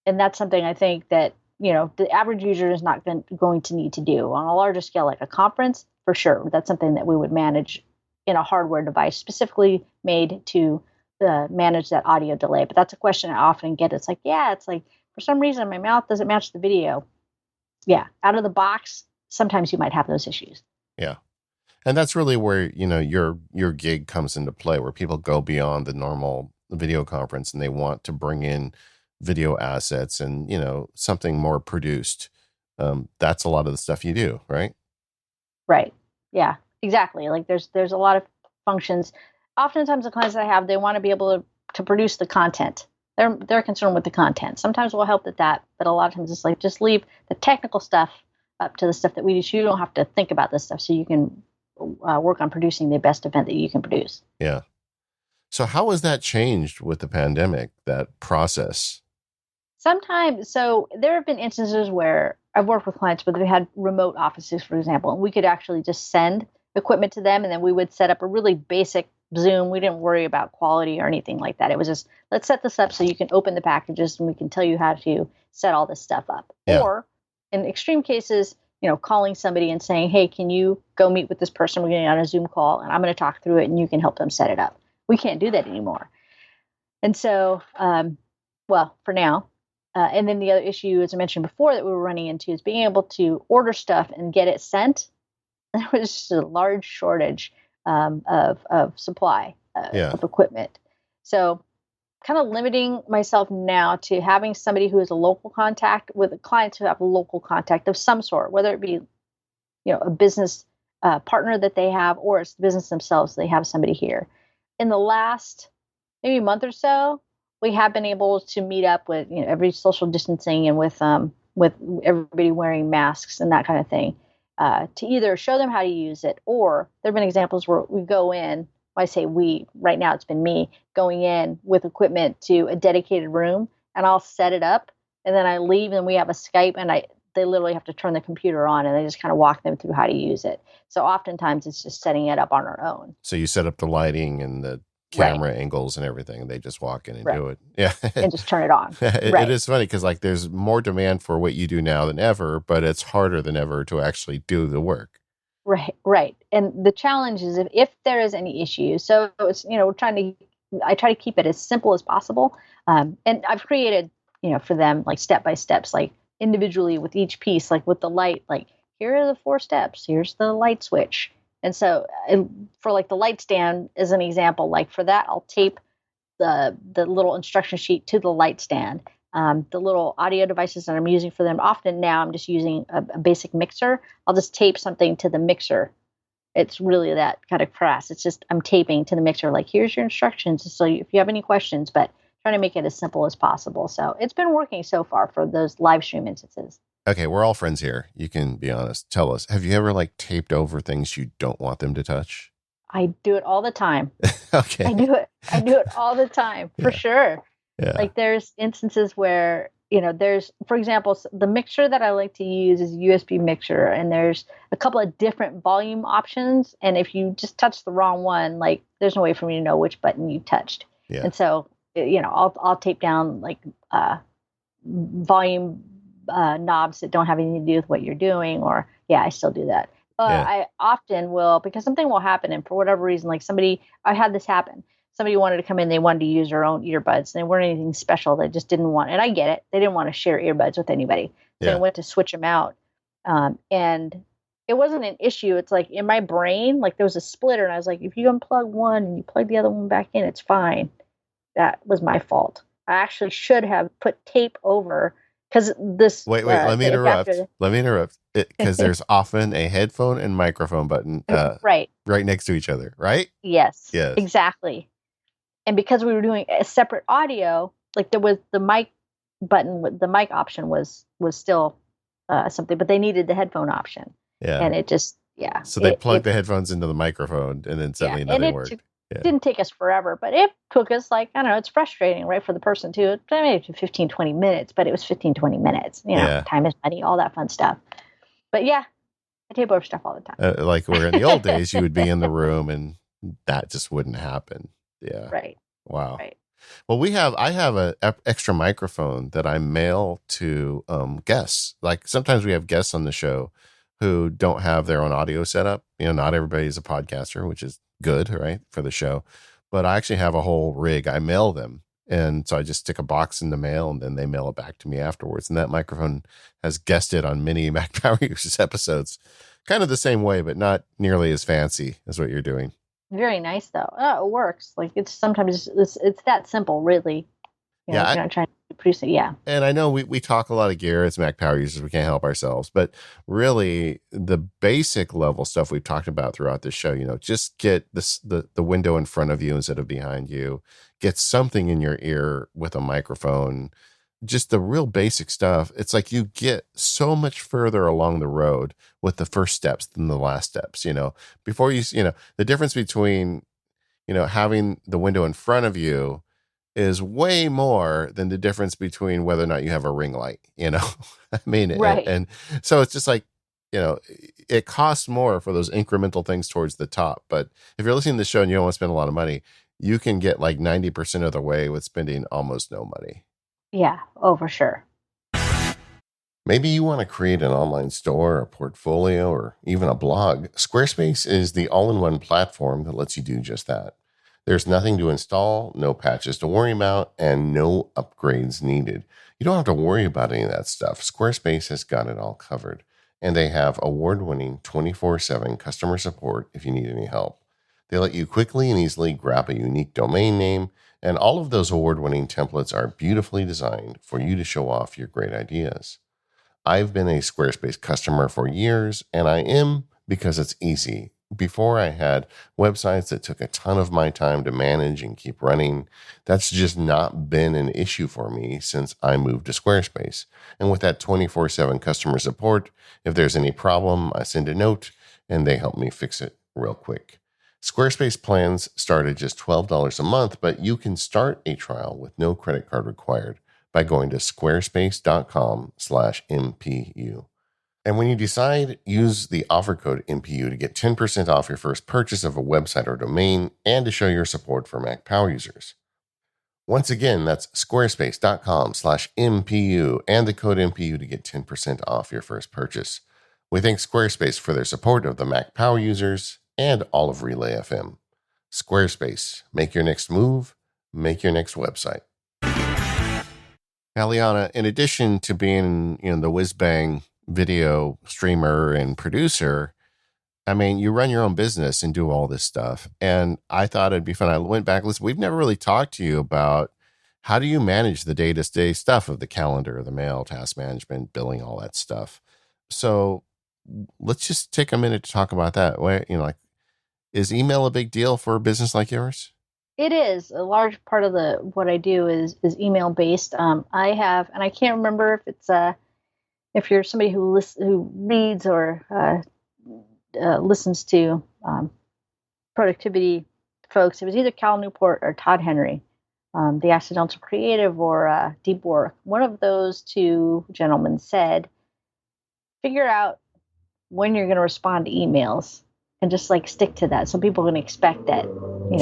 And that's something I think that, the average user is not going to need to do on a larger scale, like a conference, for sure. That's something that we would manage in a hardware device specifically made to manage that audio delay. But that's a question I often get. It's like, for some reason, my mouth doesn't match the video. Yeah. Out of the box, sometimes you might have those issues. Yeah. And that's really where, your gig comes into play, where people go beyond the normal video conference and they want to bring in video assets and, something more produced. That's a lot of the stuff you do, right? Right. Yeah, exactly. Like there's a lot of functions. Oftentimes the clients that I have, they want to be able to produce the content. They're concerned with the content. Sometimes we'll help with that, but a lot of times it's like, just leave the technical stuff up to the stuff that we do. So you don't have to think about this stuff, so you can work on producing the best event that you can produce. Yeah. So how has that changed with the pandemic, that process? Sometimes, so there have been instances where I've worked with clients where they had remote offices, for example, and we could actually just send equipment to them, and then we would set up a really basic Zoom. We didn't worry about quality or anything like that. It was just, let's set this up so you can open the packages and we can tell you how to set all this stuff up. Yeah. Or in extreme cases, calling somebody and saying, hey, can you go meet with this person? We're getting on a Zoom call and I'm going to talk through it and you can help them set it up. We can't do that anymore. And so, for now. And then the other issue, as I mentioned before, that we were running into is being able to order stuff and get it sent. There was just a large shortage of supply of equipment. So kind of limiting myself now to having somebody who is a local contact with clients who have a local contact of some sort, whether it be, a business partner that they have, or it's the business themselves. They have somebody here. In the last maybe month or so, we have been able to meet up with, every social distancing and with everybody wearing masks and that kind of thing, to either show them how to use it, or there have been examples where we go in. I say we, right now it's been me going in with equipment to a dedicated room, and I'll set it up, and then I leave, and we have a Skype, and they literally have to turn the computer on, and I just kind of walk them through how to use it. So oftentimes it's just setting it up on our own. So you set up the lighting and the camera angles and everything, and they just walk in and do it. Yeah. And just turn it on. It is funny because like there's more demand for what you do now than ever, but it's harder than ever to actually do the work. Right. And the challenge is if there is any issue. So it's, I try to keep it as simple as possible. And I've created, for them, like step-by-steps, like individually with each piece, like with the light, like here are the 4 steps, here's the light switch. And so for like the light stand as an example, like for that, I'll tape the little instruction sheet to the light stand. The little audio devices that I'm using for them, often now I'm just using a basic mixer. I'll just tape something to the mixer. It's really that kind of crass. It's just I'm taping to the mixer, like here's your instructions. So if you have any questions, but trying to make it as simple as possible. So it's been working so far for those live stream instances. Okay, we're all friends here. You can be honest. Tell us, have you ever like taped over things you don't want them to touch? I do it all the time. Okay. I do it all the time, for sure. Yeah. Like there's instances where, there's, for example, the mixer that I like to use is a USB mixer, and there's a couple of different volume options. And if you just touch the wrong one, like there's no way for me to know which button you touched. Yeah. And so, I'll tape down like volume knobs that don't have anything to do with what you're doing, or I still do that. I often will, because something will happen, and for whatever reason, like I had this happen. Somebody wanted to come in, they wanted to use their own earbuds. They weren't anything special. They just didn't want, and I get it. They didn't want to share earbuds with anybody. So I went to switch them out. And it wasn't an issue. It's like in my brain, like there was a splitter, and I was like, if you unplug one and you plug the other one back in, it's fine. That was my fault. I actually should have put tape over, because this. Wait, let me interrupt. Because there's often a headphone and microphone button right next to each other, right? Yes, exactly. And because we were doing a separate audio, like there was the mic button, the mic option was still something, but they needed the headphone option. Yeah. And it just, So they plugged the headphones into the microphone, and then suddenly nothing worked. It didn't take us forever, but it took us like, I don't know, it's frustrating, right, for the person too. It maybe 15, 20 minutes, but it was 15, 20 minutes. Time is money, all that fun stuff. But I tape over stuff all the time. Like where in the old days, you would be in the room and that just wouldn't happen. Yeah. Right. Wow. Right. Well, I have an extra microphone that I mail to guests. Like sometimes we have guests on the show who don't have their own audio setup. Not everybody's a podcaster, which is good, right, for the show. But I actually have a whole rig. I mail them. And so I just stick a box in the mail, and then they mail it back to me afterwards. And that microphone has guested on many Mac Power Users episodes. Kind of the same way, but not nearly as fancy as what you're doing. Very nice, though. It works. Like it's sometimes it's that simple, really. You're not trying to produce it. Yeah. And I know we talk a lot of gear as Mac Power Users. We can't help ourselves. But really, the basic level stuff we've talked about throughout the show, just get the window in front of you instead of behind you. Get something in your ear with a microphone. Just the real basic stuff. It's like you get so much further along the road with the first steps than the last steps. Before the difference between, having the window in front of you is way more than the difference between whether or not you have a ring light, I mean, right. And so it's just like, it costs more for those incremental things towards the top. But if you're listening to the show and you don't want to spend a lot of money, you can get like 90% of the way with spending almost no money. Yeah. Oh, for sure. Maybe you want to create an online store, a portfolio, or even a blog. Squarespace is the all-in-one platform that lets you do just that. There's nothing to install, no patches to worry about, and no upgrades needed. You don't have to worry about any of that stuff. Squarespace has got it all covered. And they have award-winning 24/7 customer support if you need any help. They let you quickly and easily grab a unique domain name, and all of those award-winning templates are beautifully designed for you to show off your great ideas. I've been a Squarespace customer for years, and I am because it's easy. Before, I had websites that took a ton of my time to manage and keep running. That's just not been an issue for me since I moved to Squarespace. And with that 24/7 customer support, if there's any problem, I send a note and they help me fix it real quick. Squarespace plans start at just $12 a month, but you can start a trial with no credit card required by going to squarespace.com/MPU. And when you decide, use the offer code MPU to get 10% off your first purchase of a website or domain and to show your support for Mac Power users. Once again, that's squarespace.com/MPU and the code MPU to get 10% off your first purchase. We thank Squarespace for their support of the Mac Power users and all of Relay FM. Squarespace, make your next move, make your next website. Now, Liana, in addition to being, the whiz-bang video streamer and producer, I mean, you run your own business and do all this stuff. And I thought it'd be fun. I went back, listen, we've never really talked to you about how do you manage the day-to-day stuff of the calendar, the mail, task management, billing, all that stuff. So let's just take a minute to talk about that. Is email a big deal for a business like yours? It is. A large part of what I do is email based. I have, and I can't remember if it's if you're somebody who reads or listens to productivity folks. It was either Cal Newport or Todd Henry, the Accidental Creative or Deep Work. One of those two gentlemen said, figure out when you're going to respond to emails and just stick to that. So people can expect that,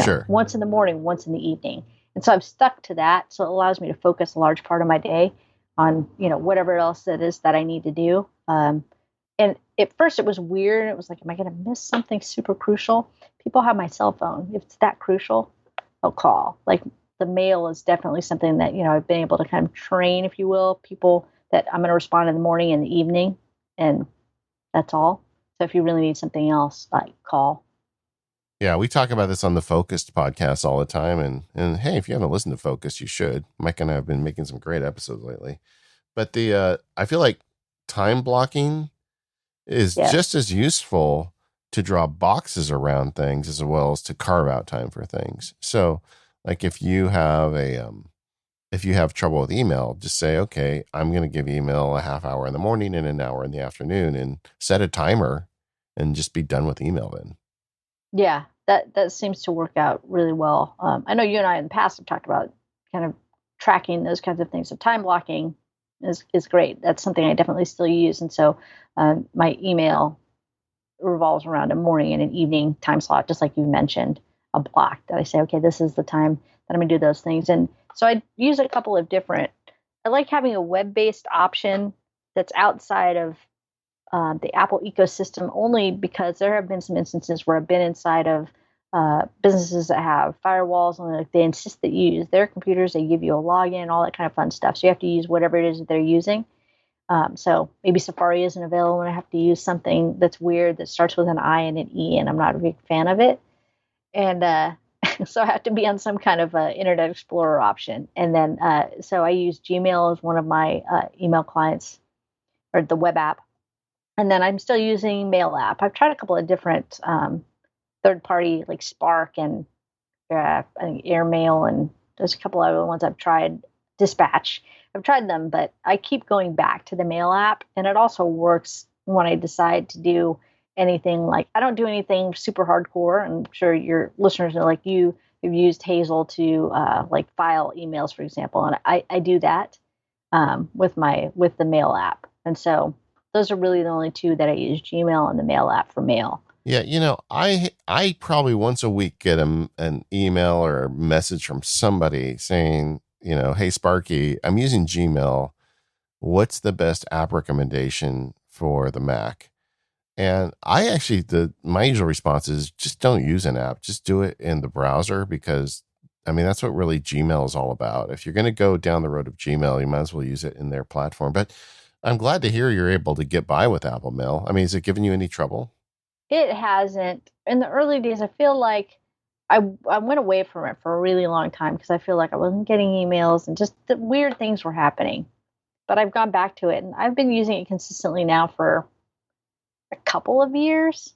Sure. Once in the morning, once in the evening. And so I've stuck to that. So it allows me to focus a large part of my day on, whatever else it is that I need to do. And at first it was weird. It was like, am I going to miss something super crucial? People have my cell phone. If it's that crucial, they'll call. Like the mail is definitely something that, I've been able to kind of train, if you will, people that I'm going to respond in the morning and the evening. And that's all. So if you really need something else, call. Yeah, we talk about this on the Focused podcast all the time. And hey, if you haven't listened to Focus, you should. Mike and I have been making some great episodes lately. But I feel like time blocking is just as useful to draw boxes around things as well as to carve out time for things. So if you have if you have trouble with email, just say, okay, I'm going to give email a half hour in the morning and an hour in the afternoon and set a timer and just be done with email then. Yeah, that seems to work out really well. I know you and I in the past have talked about kind of tracking those kinds of things. So time blocking is great. That's something I definitely still use. And so my email revolves around a morning and an evening time slot, just like you mentioned, a block that I say, okay, this is the time that I'm going to do those things. And so I use a couple of different, I like having a web-based option that's outside of the Apple ecosystem, only because there have been some instances where I've been inside of businesses that have firewalls and they insist that you use their computers. They give you a login, all that kind of fun stuff. So you have to use whatever it is that they're using. So maybe Safari isn't available and I have to use something that's weird that starts with an I and an E, and I'm not a big fan of it. And so I have to be on some kind of Internet Explorer option. And then so I use Gmail as one of my email clients, or the web app. And then I'm still using Mail app. I've tried a couple of different third-party like Spark and I think Airmail, and there's a couple other ones I've tried. Dispatch. I've tried them, but I keep going back to the Mail app, and it also works when I decide to do anything. Like I don't do anything super hardcore. I'm sure your listeners know, like you have used Hazel to file emails, for example, and I do that with the Mail app, and so those are really the only two that I use: Gmail and the Mail app for mail. Yeah, I probably once a week get an email or a message from somebody saying, hey, Sparky, I'm using Gmail. What's the best app recommendation for the Mac? And I actually, my usual response is just don't use an app. Just do it in the browser, because, that's what really Gmail is all about. If you're going to go down the road of Gmail, you might as well use it in their platform. But I'm glad to hear you're able to get by with Apple Mail. Is it giving you any trouble? It hasn't. In the early days, I feel like I went away from it for a really long time because I feel like I wasn't getting emails and just the weird things were happening. But I've gone back to it and I've been using it consistently now for a couple of years.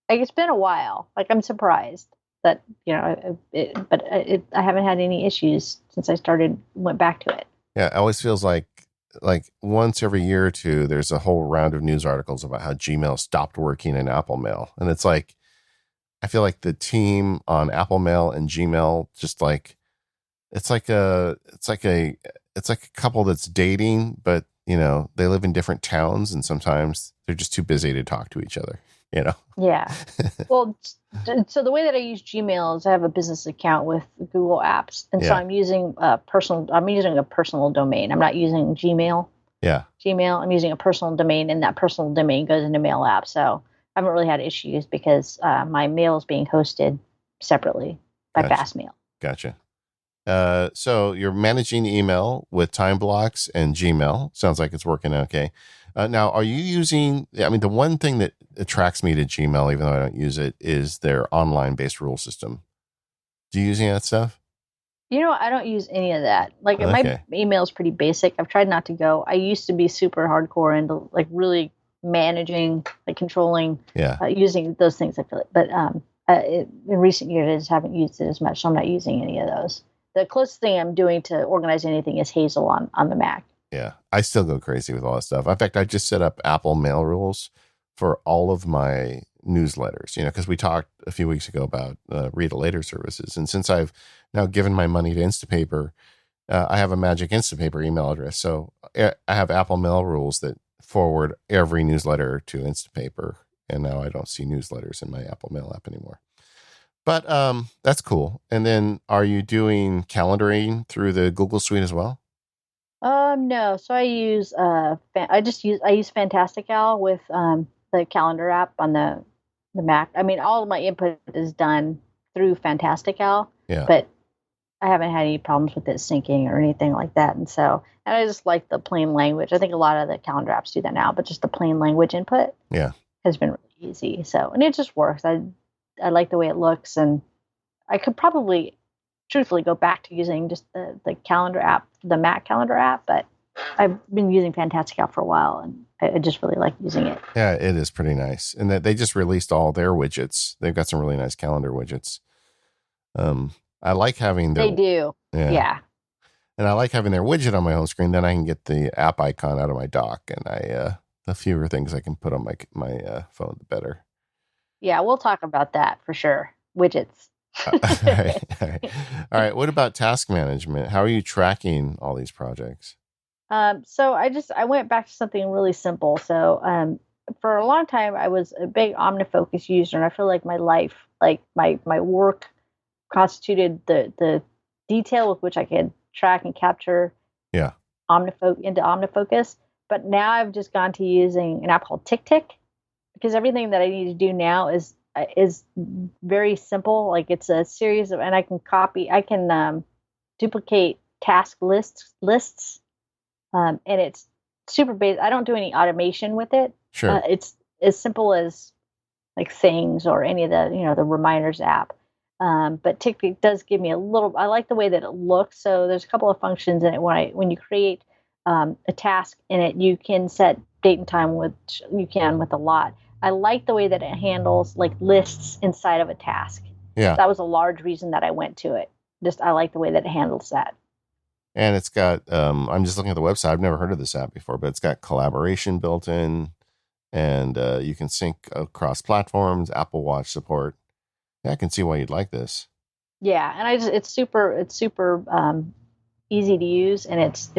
Like it's been a while. Like I'm surprised that I haven't had any issues since I went back to it. Yeah, it always feels like once every year or two, there's a whole round of news articles about how Gmail stopped working in Apple Mail, and it's like I feel like the team on Apple Mail and Gmail just like it's like a couple that's dating, but they live in different towns, and sometimes they're just too busy to talk to each other. Yeah. Well, so the way that I use Gmail is I have a business account with Google Apps, and so I'm using a personal domain. I'm not using Gmail. Yeah. Gmail. I'm using a personal domain, and that personal domain goes into Mail App. So I haven't really had issues because my mail is being hosted separately by Fastmail. Gotcha. So you're managing email with time blocks and Gmail. Sounds like it's working okay. Now, are you using, the one thing that attracts me to Gmail, even though I don't use it, is their online-based rule system. Do you use any of that stuff? I don't use any of that. Like my email is pretty basic. I've tried not to go. I used to be super hardcore into like really managing, like controlling, using those things. I feel like, but in recent years, I just haven't used it as much, so I'm not using any of those. The closest thing I'm doing to organize anything is Hazel on the Mac. Yeah, I still go crazy with all that stuff. In fact, I just set up Apple Mail rules for all of my newsletters, because we talked a few weeks ago about read a later services. And since I've now given my money to Instapaper, I have a magic Instapaper email address. So I have Apple Mail rules that forward every newsletter to Instapaper. And now I don't see newsletters in my Apple Mail app anymore. But that's cool. And then are you doing calendaring through the Google Suite as well? No. So I use I use Fantastical with the calendar app on the Mac. I mean, all of my input is done through Fantastical. Yeah. But I haven't had any problems with it syncing or anything like that. And I just like the plain language. I think a lot of the calendar apps do that now, but just the plain language input has been really easy. So, and it just works. I like the way it looks, and I could probably truthfully go back to using just the calendar app, the Mac calendar app, but I've been using Fantastical for a while, and I just really like using it. Yeah, it is pretty nice. And that they just released all their widgets. They've got some really nice calendar widgets. I like having their... They do. Yeah. And I like having their widget on my home screen. Then I can get the app icon out of my dock, and the fewer things I can put on my phone, the better. Yeah, we'll talk about that for sure. Widgets. All right. What about task management? How are you tracking all these projects? So I went back to something really simple. So for a long time, I was a big OmniFocus user, and I feel like my life, like my work, constituted the detail with which I could track and capture into OmniFocus. But now I've just gone to using an app called TickTick, because everything that I need to do now is very simple. Like it's a series of, and I can duplicate task lists, and it's super basic. I don't do any automation with it. Sure. It's as simple as like Things or any of the the reminders app. But TickTick does give me I like the way that it looks. So there's a couple of functions in it. When you create a task in it, you can set date and time, which you can with a lot. I like the way that it handles like lists inside of a task. Yeah. That was a large reason that I went to it. I like the way that it handles that. And it's got, I'm just looking at the website. I've never heard of this app before, but it's got collaboration built in, and you can sync across platforms, Apple Watch support. Yeah, I can see why you'd like this. Yeah. And it's super easy to use, and it's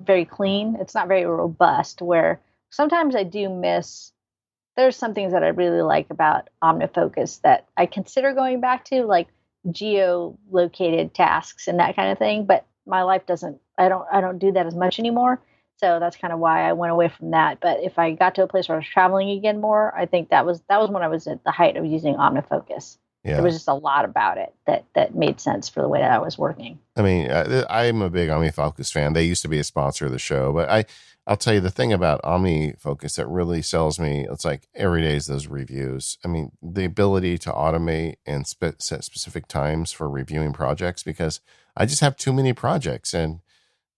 very clean. It's not very robust, where sometimes I do miss. There's some things that I really like about OmniFocus that I consider going back to, like geo-located tasks and that kind of thing. But my life I don't do that as much anymore. So that's kind of why I went away from that. But if I got to a place where I was traveling again more, I think that was when I was at the height of using OmniFocus. There was just a lot about it that made sense for the way that I was working. I mean, I'm a big OmniFocus fan. They used to be a sponsor of the show, but I'll tell you the thing about OmniFocus that really sells me. It's like every day is those reviews. I mean, the ability to automate and set specific times for reviewing projects, because I just have too many projects, and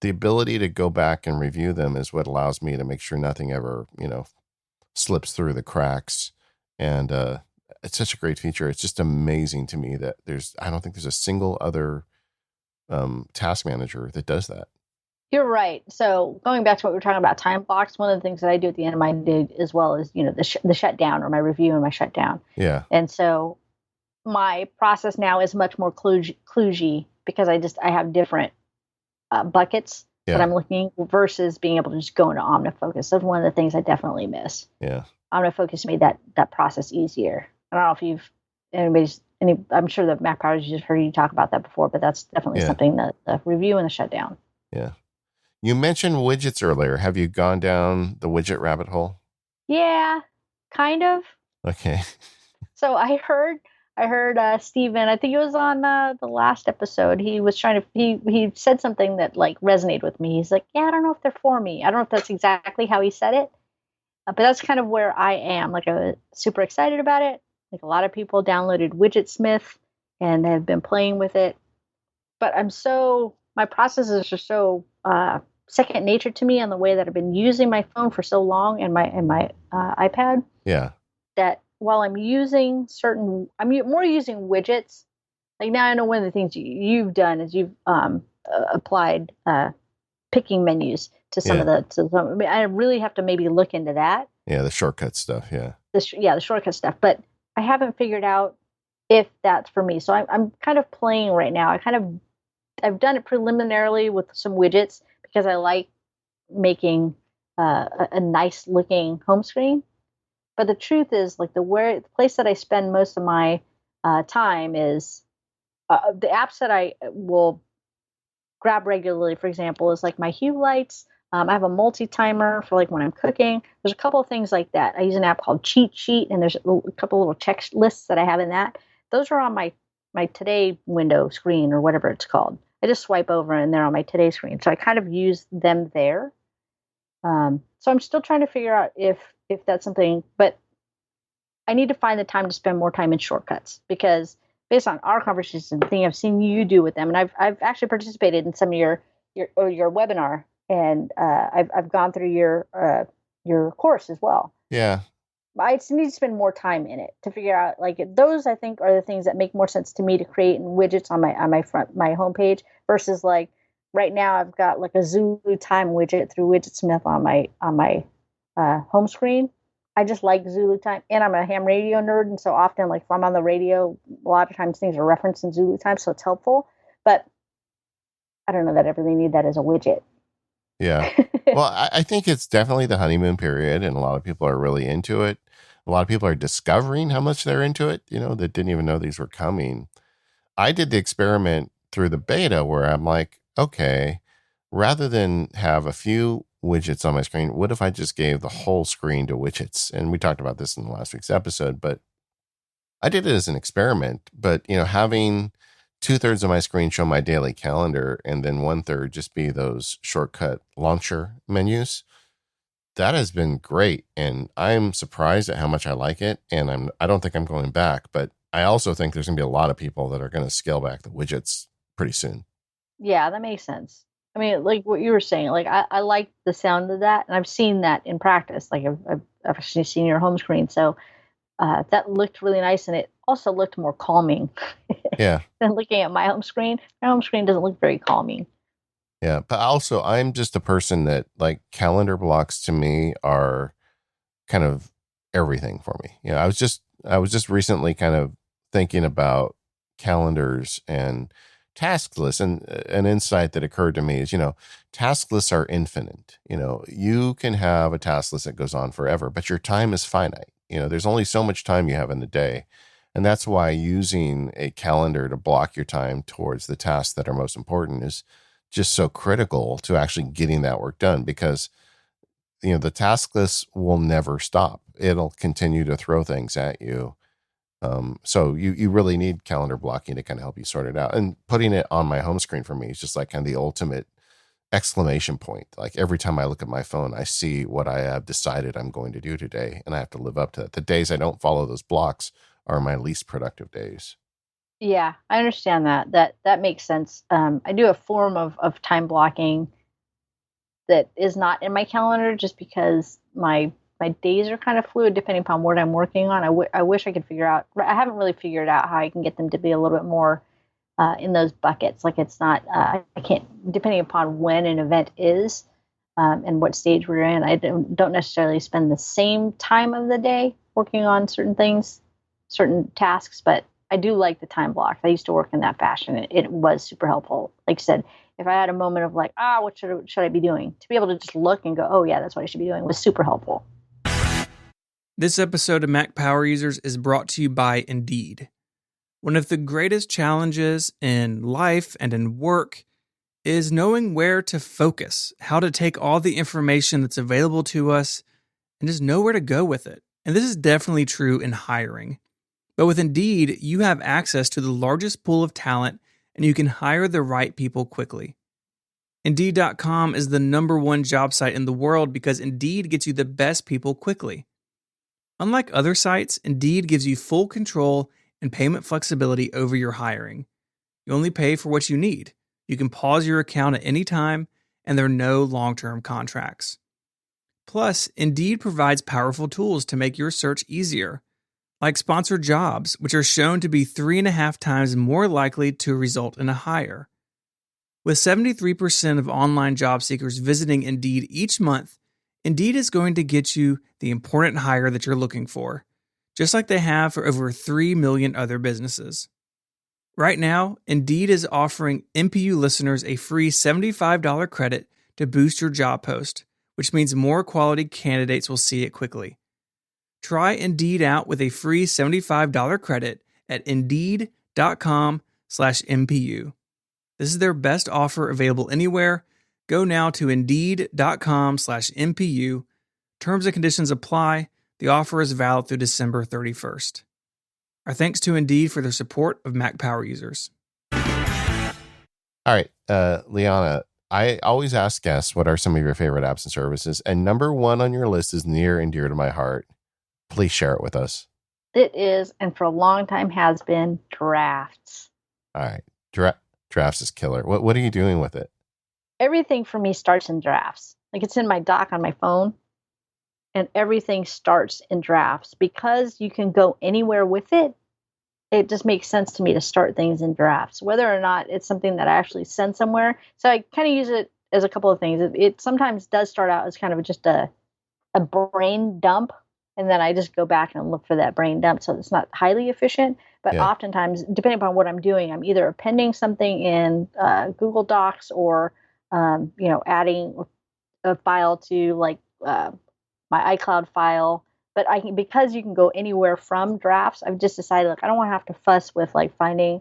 the ability to go back and review them is what allows me to make sure nothing ever, slips through the cracks. And it's such a great feature. It's just amazing to me that I don't think there's a single other task manager that does that. You're right. So going back to what we were talking about, time blocks, one of the things that I do at the end of my day as well is, the shutdown, or my review and my shutdown. Yeah. And so my process now is much more kludgy because I have different buckets that I'm looking versus being able to just go into OmniFocus. That's one of the things I definitely miss. Yeah. OmniFocus made that process easier. I don't know if I'm sure the Mac Powers just heard you talk about that before, but that's definitely something that the review and the shutdown. Yeah. You mentioned widgets earlier. Have you gone down the widget rabbit hole? Yeah, kind of. Okay. So I heard Steven, I think it was on the last episode. He was he said something that like resonated with me. He's like, yeah, I don't know if they're for me. I don't know if that's exactly how he said it, but that's kind of where I am. Like, I was super excited about it. Like, a lot of people downloaded Widgetsmith and have been playing with it, but my process is just so second nature to me on the way that I've been using my phone for so long and my iPad. Yeah. That while I'm more using widgets. Like, now I know one of the things you've done is you've applied picking menus to some of the. I really have to maybe look into that. Yeah, the shortcut stuff. Yeah. The shortcut stuff, but I haven't figured out if that's for me. So I'm kind of playing right now. I've done it preliminarily with some widgets because I like making a nice looking home screen. But the truth is, like, the place that I spend most of my time is the apps that I will grab regularly. For example, is like my hue lights. I have a multi-timer for like when I'm cooking. There's a couple of things like that. I use an app called Cheat Sheet, and there's a couple little checklists that I have in that. Those are on my Today window screen, or whatever it's called. I just swipe over and they're on my Today screen. So I kind of use them there. So I'm still trying to figure out if that's something, but I need to find the time to spend more time in shortcuts, because based on our conversations and the thing I've seen you do with them, and I've actually participated in some of your webinar, and I've gone through your course as well. Yeah. I just need to spend more time in it to figure out, like, those I think are the things that make more sense to me to create in widgets on my homepage versus, like, right now I've got like a Zulu time widget through Widgetsmith on my home screen. I just like Zulu time, and I'm a ham radio nerd, and so often, like, if I'm on the radio, a lot of times things are referenced in Zulu time, so it's helpful. But I don't know that I really need that as a widget. Yeah. Well, I think it's definitely the honeymoon period, and a lot of people are really into it. A lot of people are discovering how much they're into it, that didn't even know these were coming. I did the experiment through the beta where I'm like, okay, rather than have a few widgets on my screen, what if I just gave the whole screen to widgets? And we talked about this in last week's episode, but I did it as an experiment. But, having 2/3 of my screen show my daily calendar and then 1/3 just be those shortcut launcher menus, that has been great. And I'm surprised at how much I like it. And I don't think I'm going back, but I also think there's going to be a lot of people that are going to scale back the widgets pretty soon. Yeah, that makes sense. I mean, like what you were saying, like I like the sound of that, and I've seen that in practice. Like I've actually seen your home screen, so that looked really nice, and it also looked more calming. Yeah. Than looking at my home screen. My home screen doesn't look very calming. Yeah, but also I'm just a person that, like, calendar blocks to me are kind of everything for me. I was just recently kind of thinking about calendars and task lists, and an insight that occurred to me is, task lists are infinite. You can have a task list that goes on forever, but your time is finite. There's only so much time you have in the day. And that's why using a calendar to block your time towards the tasks that are most important is just so critical to actually getting that work done, because, the task list will never stop. It'll continue to throw things at you. So you really need calendar blocking to kind of help you sort it out. And putting it on my home screen for me is just like kind of the ultimate exclamation point. Like every time I look at my phone, I see what I have decided I'm going to do today, and I have to live up to that. The days I don't follow those blocks are my least productive days. Yeah, I understand that. That makes sense. I do a form of time blocking that is not in my calendar just because my days are kind of fluid depending upon what I'm working on. I wish I could figure out. I haven't really figured out how I can get them to be a little bit more in those buckets. Like it's not. I can't depending upon when an event is and what stage we're in. I don't necessarily spend the same time of the day working on certain things, certain tasks, but I do like the time blocks. I used to work in that fashion. It was super helpful. Like I said, if I had a moment of like, what should I be doing? To be able to just look and go, oh yeah, that's what I should be doing was super helpful. This episode of Mac Power Users is brought to you by Indeed. One of the greatest challenges in life and in work is knowing where to focus, how to take all the information that's available to us and just know where to go with it. And this is definitely true in hiring. But with Indeed, you have access to the largest pool of talent and you can hire the right people quickly. Indeed.com is the #1 job site in the world because Indeed gets you the best people quickly. Unlike other sites, Indeed gives you full control and payment flexibility over your hiring. You only pay for what you need. You can pause your account at any time, and there are no long-term contracts. Plus, Indeed provides powerful tools to make your search easier, like sponsored jobs, which are shown to be 3.5 times more likely to result in a hire. With 73% of online job seekers visiting Indeed each month, Indeed is going to get you the important hire that you're looking for, just like they have for over 3 million other businesses. Right now, Indeed is offering MPU listeners a free $75 credit to boost your job post, which means more quality candidates will see it quickly. Try Indeed out with a free $75 credit at Indeed.com/MPU. This is their best offer available anywhere. Go now to Indeed.com/MPU. Terms and conditions apply. The offer is valid through December 31st. Our thanks to Indeed for their support of Mac Power Users. All right, Liana, I always ask guests, what are some of your favorite apps and services? And #1 on your list is near and dear to my heart. Please share it with us. It is, and for a long time has been, drafts. All right. Drafts is killer. What are you doing with it? Everything for me starts in drafts. Like it's in my dock on my phone, and everything starts in drafts. Because you can go anywhere with it, it just makes sense to me to start things in drafts, whether or not it's something that I actually send somewhere. So I kind of use it as a couple of things. It sometimes does start out as kind of just a brain dump, and then I just go back and look for that brain dump. So it's not highly efficient, but oftentimes, depending upon what I'm doing, I'm either appending something in Google Docs or, adding a file to like my iCloud file. But because you can go anywhere from drafts, I've just decided, like, I don't want to have to fuss with like finding,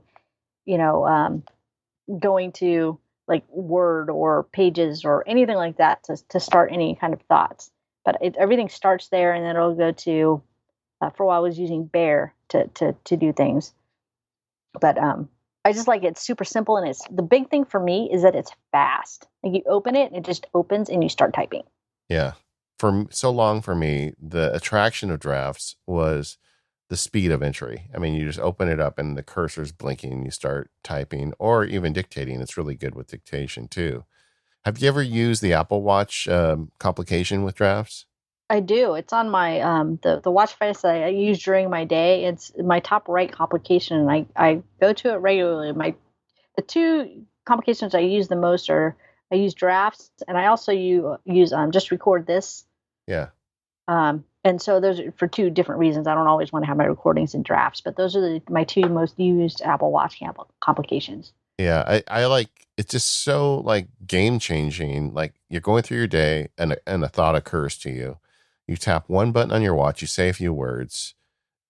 going to like Word or Pages or anything like that to start any kind of thoughts. But everything starts there, and then it'll go to, for a while I was using Bear to do things. But I just like it's super simple, and the big thing for me is that it's fast. Like you open it, and it just opens, and you start typing. Yeah. For so long for me, the attraction of drafts was the speed of entry. I mean, you just open it up and the cursor's blinking and you start typing or even dictating. It's really good with dictation too. Have you ever used the Apple Watch complication with drafts? I do. It's on my the watch face that I use during my day. It's my top right complication, and I go to it regularly. The two complications I use the most are I use drafts, and I also use just record this. Yeah. And so those are for two different reasons. I don't always want to have my recordings in drafts, but those are my two most used Apple Watch complications. Yeah, I like it's just so like game changing. Like you're going through your day and a thought occurs to you. You tap one button on your watch, you say a few words,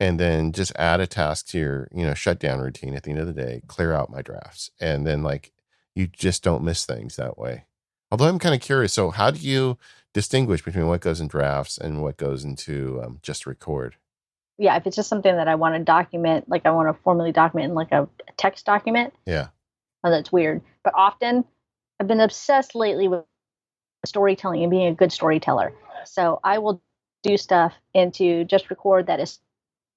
and then just add a task to your, shutdown routine at the end of the day, clear out my drafts. And then like you just don't miss things that way. Although I'm kind of curious, so how do you distinguish between what goes in drafts and what goes into just record? yeah, if it's just something that I want to document, like I want to formally document in like a text document, Yeah. that's weird. But often I've been obsessed lately with storytelling and being a good storyteller. So I will do stuff into Just Record that is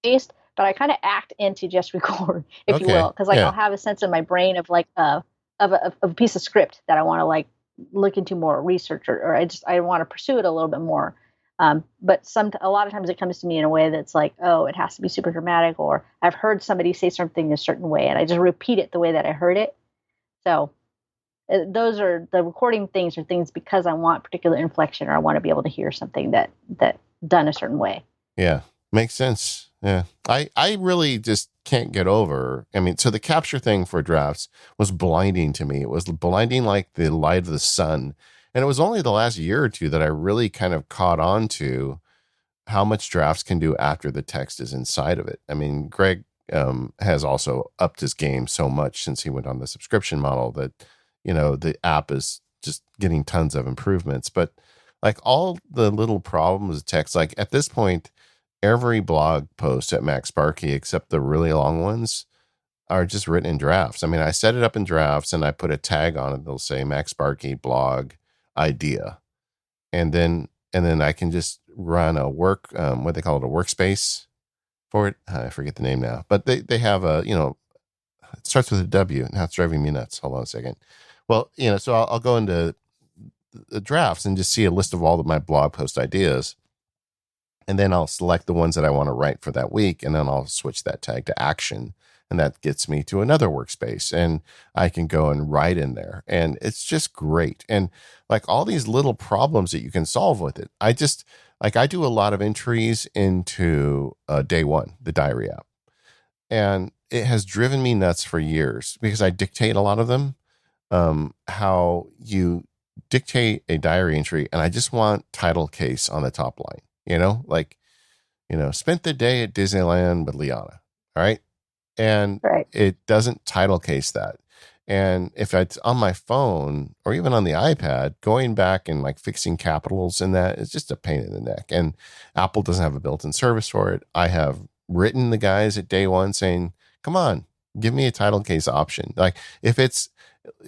based, but I kind of act into Just Record, if you will, Okay. because like Yeah. I'll have a sense in my brain of like of a piece of script that I want to like look into more research, or I want to pursue it a little bit more. But a lot of times it comes to me in a way that's like, oh, it has to be super dramatic, or I've heard somebody say something a certain way, and I just repeat it the way that I heard it. So those are the recording things, are things because I want particular inflection, or I want to be able to hear something that done a certain way. Yeah. Makes sense. Yeah. I really just can't get over. I mean, so the capture thing for drafts was blinding to me. It was blinding like the light of the sun. And it was only the last year or two that I really kind of caught on to how much drafts can do after the text is inside of it. I mean, Greg has also upped his game so much since he went on the subscription model that, the app is just getting tons of improvements. But like all the little problems with text, like at this point, every blog post at MacSparky, except the really long ones, are just written in drafts. I mean, I set it up in drafts and I put a tag on it. They'll say MacSparky blog idea. And then I can just run a what they call it, a workspace for it. I forget the name now, but they have it starts with a W. Now it's driving me nuts. Hold on a second. Well, so I'll go into the drafts and just see a list of all of my blog post ideas. And then I'll select the ones that I want to write for that week. And then I'll switch that tag to action. And that gets me to another workspace. And I can go and write in there. And it's just great. And like all these little problems that you can solve with it. I do a lot of entries into Day One, the diary app. And it has driven me nuts for years because I dictate a lot of them. How you dictate a diary entry. And I just want title case on the top line. Spent the day at Disneyland with Liana. All right. And Right. It doesn't title case that. And if it's on my phone or even on the iPad, going back and like fixing capitals in that is just a pain in the neck. And Apple doesn't have a built-in service for it. I have written the guys at Day One saying, come on, give me a title case option. Like if it's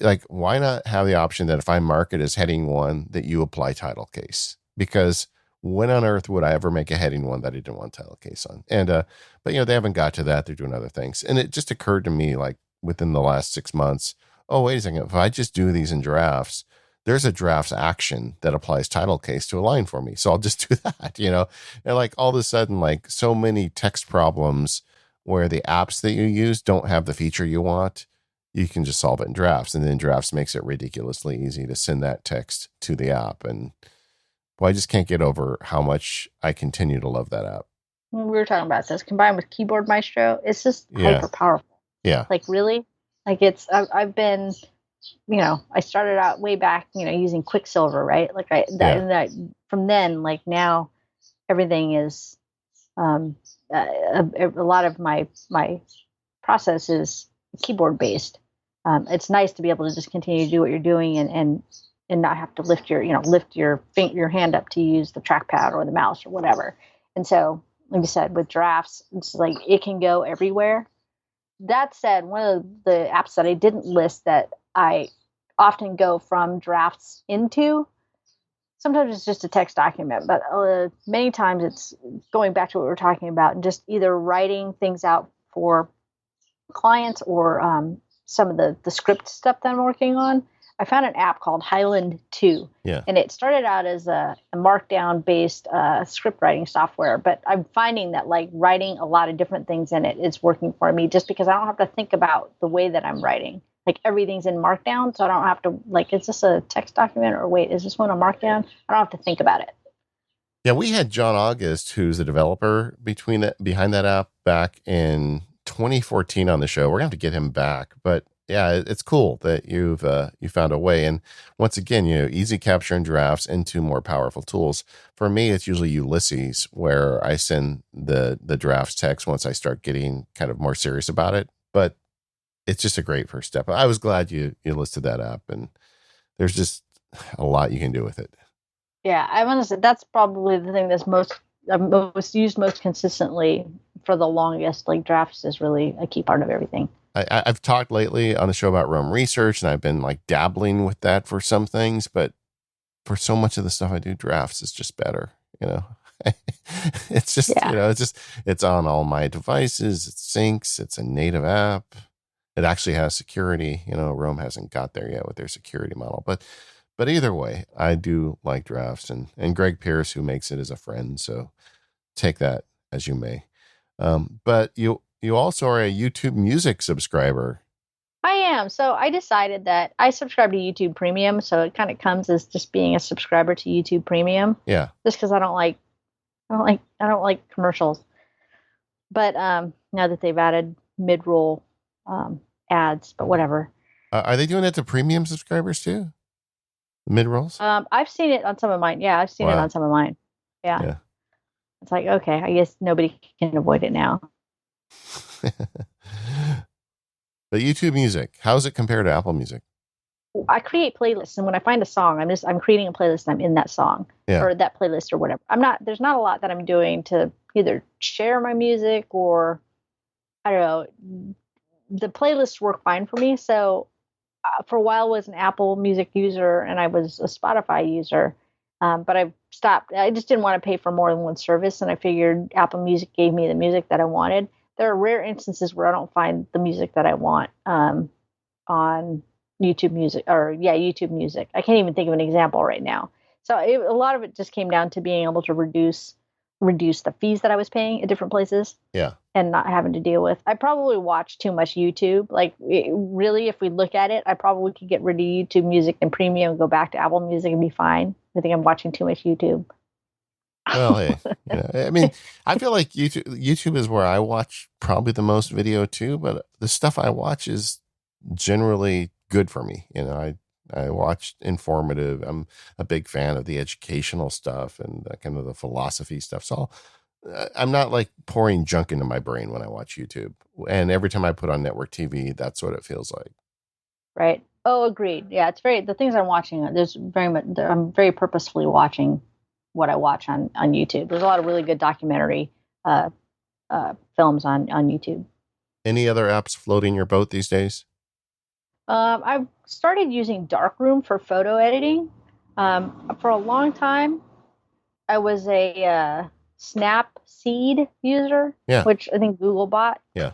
like, why not have the option that if I mark it as heading 1, that you apply title case? Because when on earth would I ever make a heading 1 that I didn't want title case on? And, but they haven't got to that. They're doing other things. And it just occurred to me like within the last 6 months, oh, wait a second. If I just do these in drafts, there's a drafts action that applies title case to a line for me. So I'll just do that, and like all of a sudden, like so many text problems where the apps that you use don't have the feature you want, you can just solve it in drafts. And then drafts makes it ridiculously easy to send that text to the app. And well, I just can't get over how much I continue to love that app. We were talking about this combined with Keyboard Maestro. It's just hyper powerful. Yeah. Like really, like I've been, I started out way back, using Quicksilver, right? Like that from then, like now, everything is, a lot of my process is keyboard based. It's nice to be able to just continue to do what you're doing and not have to lift your hand up to use the trackpad or the mouse or whatever. And so, like you said, with drafts, it's like it can go everywhere. That said, one of the apps that I didn't list that I often go from drafts into, sometimes it's just a text document, but many times it's going back to what we were talking about and just either writing things out for clients or some of the script stuff that I'm working on. I found an app called Highland 2. Yeah. And it started out as a markdown-based script writing software, but I'm finding that like writing a lot of different things in it is working for me just because I don't have to think about the way that I'm writing. Like everything's in markdown, so I don't have to is this a text document or wait, is this one a markdown? I don't have to think about it. Yeah, we had John August, who's the developer behind that app back in 2014 on the show. We're going to have to get him back, but yeah, it's cool that you found a way. And once again, easy capture and drafts into more powerful tools. For me, it's usually Ulysses, where I send the drafts text once I start getting kind of more serious about it. But it's just a great first step. I was glad you listed that app, and there's just a lot you can do with it. Yeah, I want to say that's probably the thing that's most most consistently for the longest. Like drafts is really a key part of everything. I've talked lately on the show about Rome research, and I've been like dabbling with that for some things, but for so much of the stuff I do, drafts is just better. It's just, Yeah. it's on all my devices. It syncs. It's a native app. It actually has security. Rome hasn't got there yet with their security model, but either way, I do like drafts, and Greg Pierce, who makes it, is a friend. So take that as you may. But you also are a YouTube Music subscriber. I am. So I decided that I subscribe to YouTube Premium, so it kind of comes as just being a subscriber to YouTube Premium. Yeah. Just because I don't like commercials. But now that they've added mid-roll ads, but whatever. Are they doing that to premium subscribers too? Mid-rolls? I've seen it on some of mine. Yeah, I've seen it on some of mine. Yeah. It's like, okay, I guess nobody can avoid it now. But YouTube Music, how does it compare to Apple Music? I create playlists, and when I find a song, I'm creating a playlist and I'm in that song or that playlist or whatever. There's not a lot that I'm doing to either share my music or, I don't know, the playlists work fine for me. So for a while I was an Apple Music user and I was a Spotify user. But I've stopped. I just didn't want to pay for more than one service. And I figured Apple Music gave me the music that I wanted. There are rare instances where I don't find the music that I want on YouTube Music YouTube Music. I can't even think of an example right now. So a lot of it just came down to being able to reduce the fees that I was paying at different places. Yeah. And not having to deal with. I probably watch too much YouTube. Like really, if we look at it, I probably could get rid of YouTube Music and Premium and go back to Apple Music and be fine. I think I'm watching too much YouTube. Well, hey, I mean, I feel like YouTube is where I watch probably the most video too, but the stuff I watch is generally good for me. I watch informative. I'm a big fan of the educational stuff and kind of the philosophy stuff. So I'm not like pouring junk into my brain when I watch YouTube. And every time I put on network TV, that's what it feels like. Right. Oh, agreed. Yeah, the things I'm watching, I'm very purposefully watching what I watch on YouTube. There's a lot of really good documentary films on YouTube. Any other apps floating your boat these days? I've started using Darkroom for photo editing. For a long time, I was a Snapseed user, which I think Google bought. Yeah.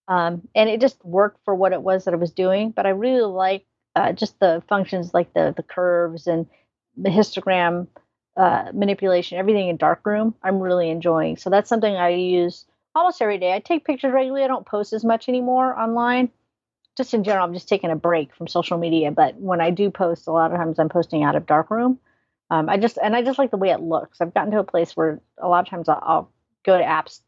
And it just worked for what it was that I was doing. But I really like just the functions like the curves and the histogram manipulation, everything in Darkroom, I'm really enjoying. So that's something I use almost every day. I take pictures regularly. I don't post as much anymore online. Just in general, I'm just taking a break from social media. But when I do post, a lot of times I'm posting out of Darkroom. I just like the way it looks. I've gotten to a place where a lot of times I'll go to apps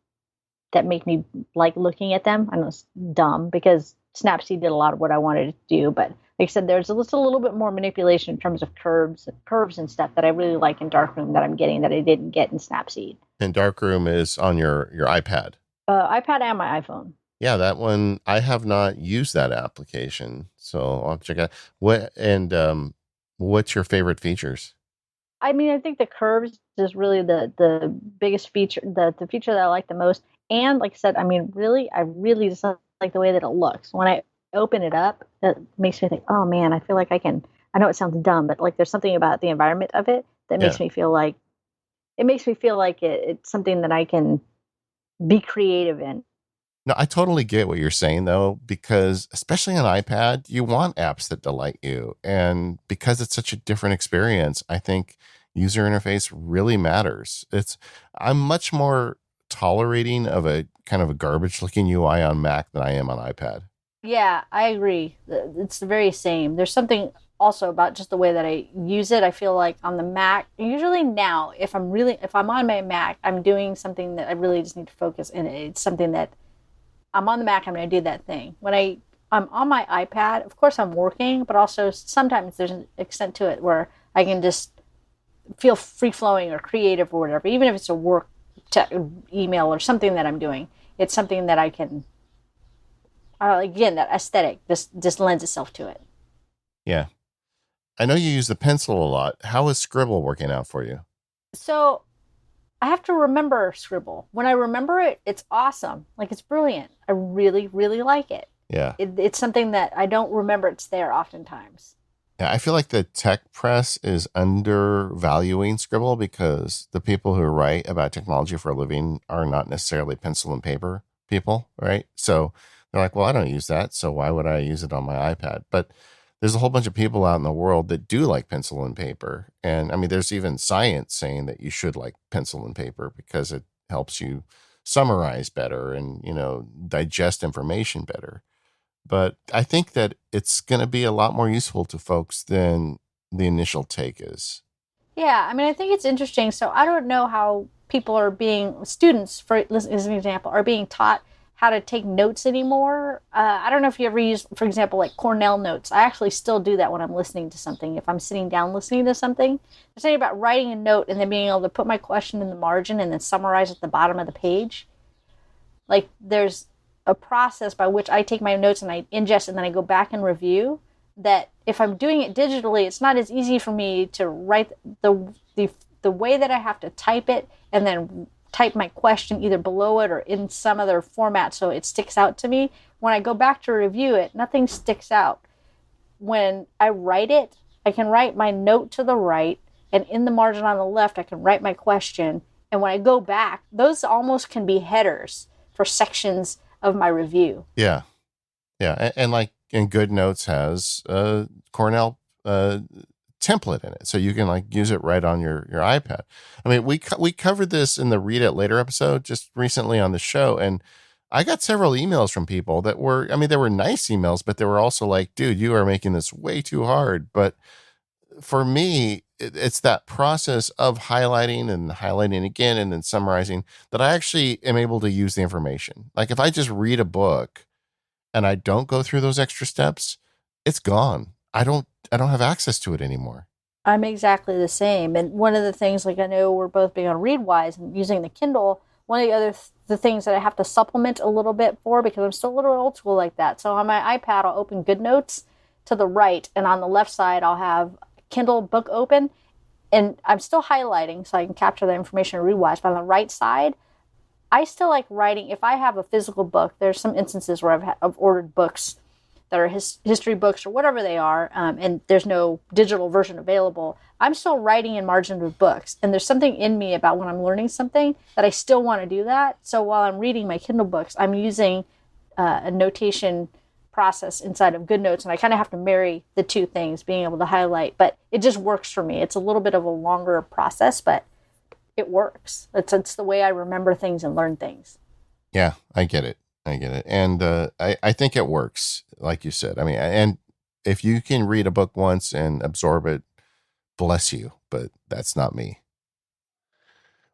that make me like looking at them. I know it's dumb because Snapseed did a lot of what I wanted to do, but like I said, there's just a little bit more manipulation in terms of curves and stuff that I really like in Darkroom that I'm getting that I didn't get in Snapseed. And Darkroom is on your iPad. iPad and my iPhone. Yeah, that one, I have not used that application, so I'll check out. What's your favorite features? I mean, I think the curves is really the biggest feature, the feature that I like the most. And like I said, I mean, I really just like the way that it looks. When I open it up, it makes me think, oh man, I feel like I know it sounds dumb, but like there's something about the environment of it that makes me feel like, it's something that I can be creative in. No, I totally get what you're saying though, because especially on iPad, you want apps that delight you. And because it's such a different experience, I think user interface really matters. I'm much more tolerating of a kind of a garbage looking UI on Mac than I am on iPad. Yeah, I agree. It's the very same. There's something also about just the way that I use it. I feel like on the Mac, usually now, if I'm on my Mac, I'm doing something that I really just need to focus in. It's something that I'm on the Mac, I'm going to do that thing. When I'm on my iPad, of course I'm working, but also sometimes there's an extent to it where I can just feel free-flowing or creative or whatever, even if it's a work email or something that I'm doing. It's something that I can, again, that aesthetic just lends itself to it. Yeah. I know you use the pencil a lot. How is Scribble working out for you? So I have to remember Scribble. When I remember it, it's awesome. Like, it's brilliant. I really, really like it. Yeah. It's something that I don't remember it's there oftentimes. Yeah, I feel like the tech press is undervaluing Scribble because the people who write about technology for a living are not necessarily pencil and paper people, right? So they're like, well, I don't use that, so why would I use it on my iPad? But there's a whole bunch of people out in the world that do like pencil and paper. And I mean, there's even science saying that you should like pencil and paper because it helps you summarize better and, digest information better. But I think that it's going to be a lot more useful to folks than the initial take is. Yeah, I mean, I think it's interesting. So I don't know how students, for as an example, are being taught how to take notes anymore. I don't know if you ever use, for example, like Cornell notes. I actually still do that when I'm listening to something. If I'm sitting down listening to something, there's something about writing a note and then being able to put my question in the margin and then summarize at the bottom of the page. Like, there's a process by which I take my notes and I ingest and then I go back and review, that if I'm doing it digitally, it's not as easy for me to write the way that I have to type it and then type my question either below it or in some other format so it sticks out to me. When I go back to review it, nothing sticks out. When I write it, I can write my note to the right, and in the margin on the left, I can write my question. And when I go back, those almost can be headers for sections of my review. Yeah. Yeah. And like, and GoodNotes has a Cornell template in it. So you can like use it right on your iPad. I mean, we covered this in the Read It Later episode just recently on the show. And I got several emails from people that were, I mean, they were nice emails, but they were also like, dude, you are making this way too hard. But for me, it's that process of highlighting and highlighting again and then summarizing that I actually am able to use the information. Like if I just read a book and I don't go through those extra steps, it's gone. I don't have access to it anymore. I'm exactly the same. And one of the things, like, I know we're both big on Readwise and using the Kindle. One of the other the things that I have to supplement a little bit for, because I'm still a little old school like that. So on my iPad, I'll open GoodNotes to the right, and on the left side, I'll have Kindle book open, and I'm still highlighting so I can capture the information in Readwise. But on the right side, I still like writing. If I have a physical book, there's some instances where I've ordered books that are history books or whatever they are, and there's no digital version available. I'm still writing in margin of books, and there's something in me about when I'm learning something that I still want to do that. So while I'm reading my Kindle books, I'm using a notation process inside of GoodNotes, and I kind of have to marry the two things, being able to highlight, but it just works for me. It's a little bit of a longer process, but it works. It's the way I remember things and learn things. Yeah, I get it. And I think it works, like you said. I mean, and if you can read a book once and absorb it, bless you, but that's not me.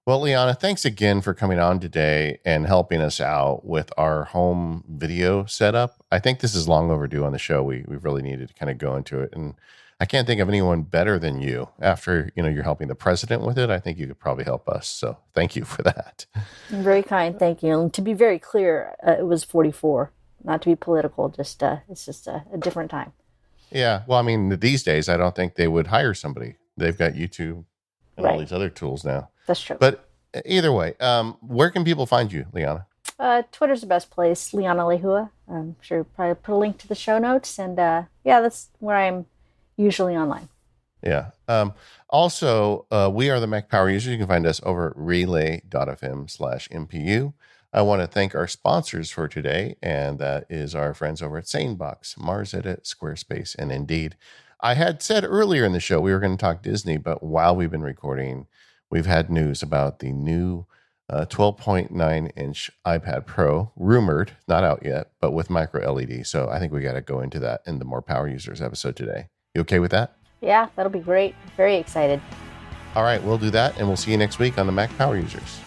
Well, Liana, thanks again for coming on today and helping us out with our home video setup. I think this is long overdue on the show. We really needed to kind of go into it. And I can't think of anyone better than you. After, you're helping the president with it, I think you could probably help us. So thank you for that. Very kind. Thank you. And to be very clear, it was 44, not to be political. Just it's just a different time. Yeah. Well, I mean, these days, I don't think they would hire somebody. They've got YouTube and all these other tools now. That's true. But either way, where can people find you, Liana? Twitter's the best place, Liana Lehua. I'm sure probably put a link to the show notes. And that's where I'm usually online. Yeah. Also, we are the Mac Power Users. You can find us over at relay.fm/MPU. I want to thank our sponsors for today, and that is our friends over at SaneBox, Mars Edit, Squarespace, and Indeed. I had said earlier in the show we were going to talk Disney, but while we've been recording, we've had news about the new 12.9-inch iPad Pro, rumored, not out yet, but with micro LED. So I think we got to go into that in the More Power Users episode today. You okay with that? Yeah, that'll be great. Very excited. All right, we'll do that, and we'll see you next week on the Mac Power Users.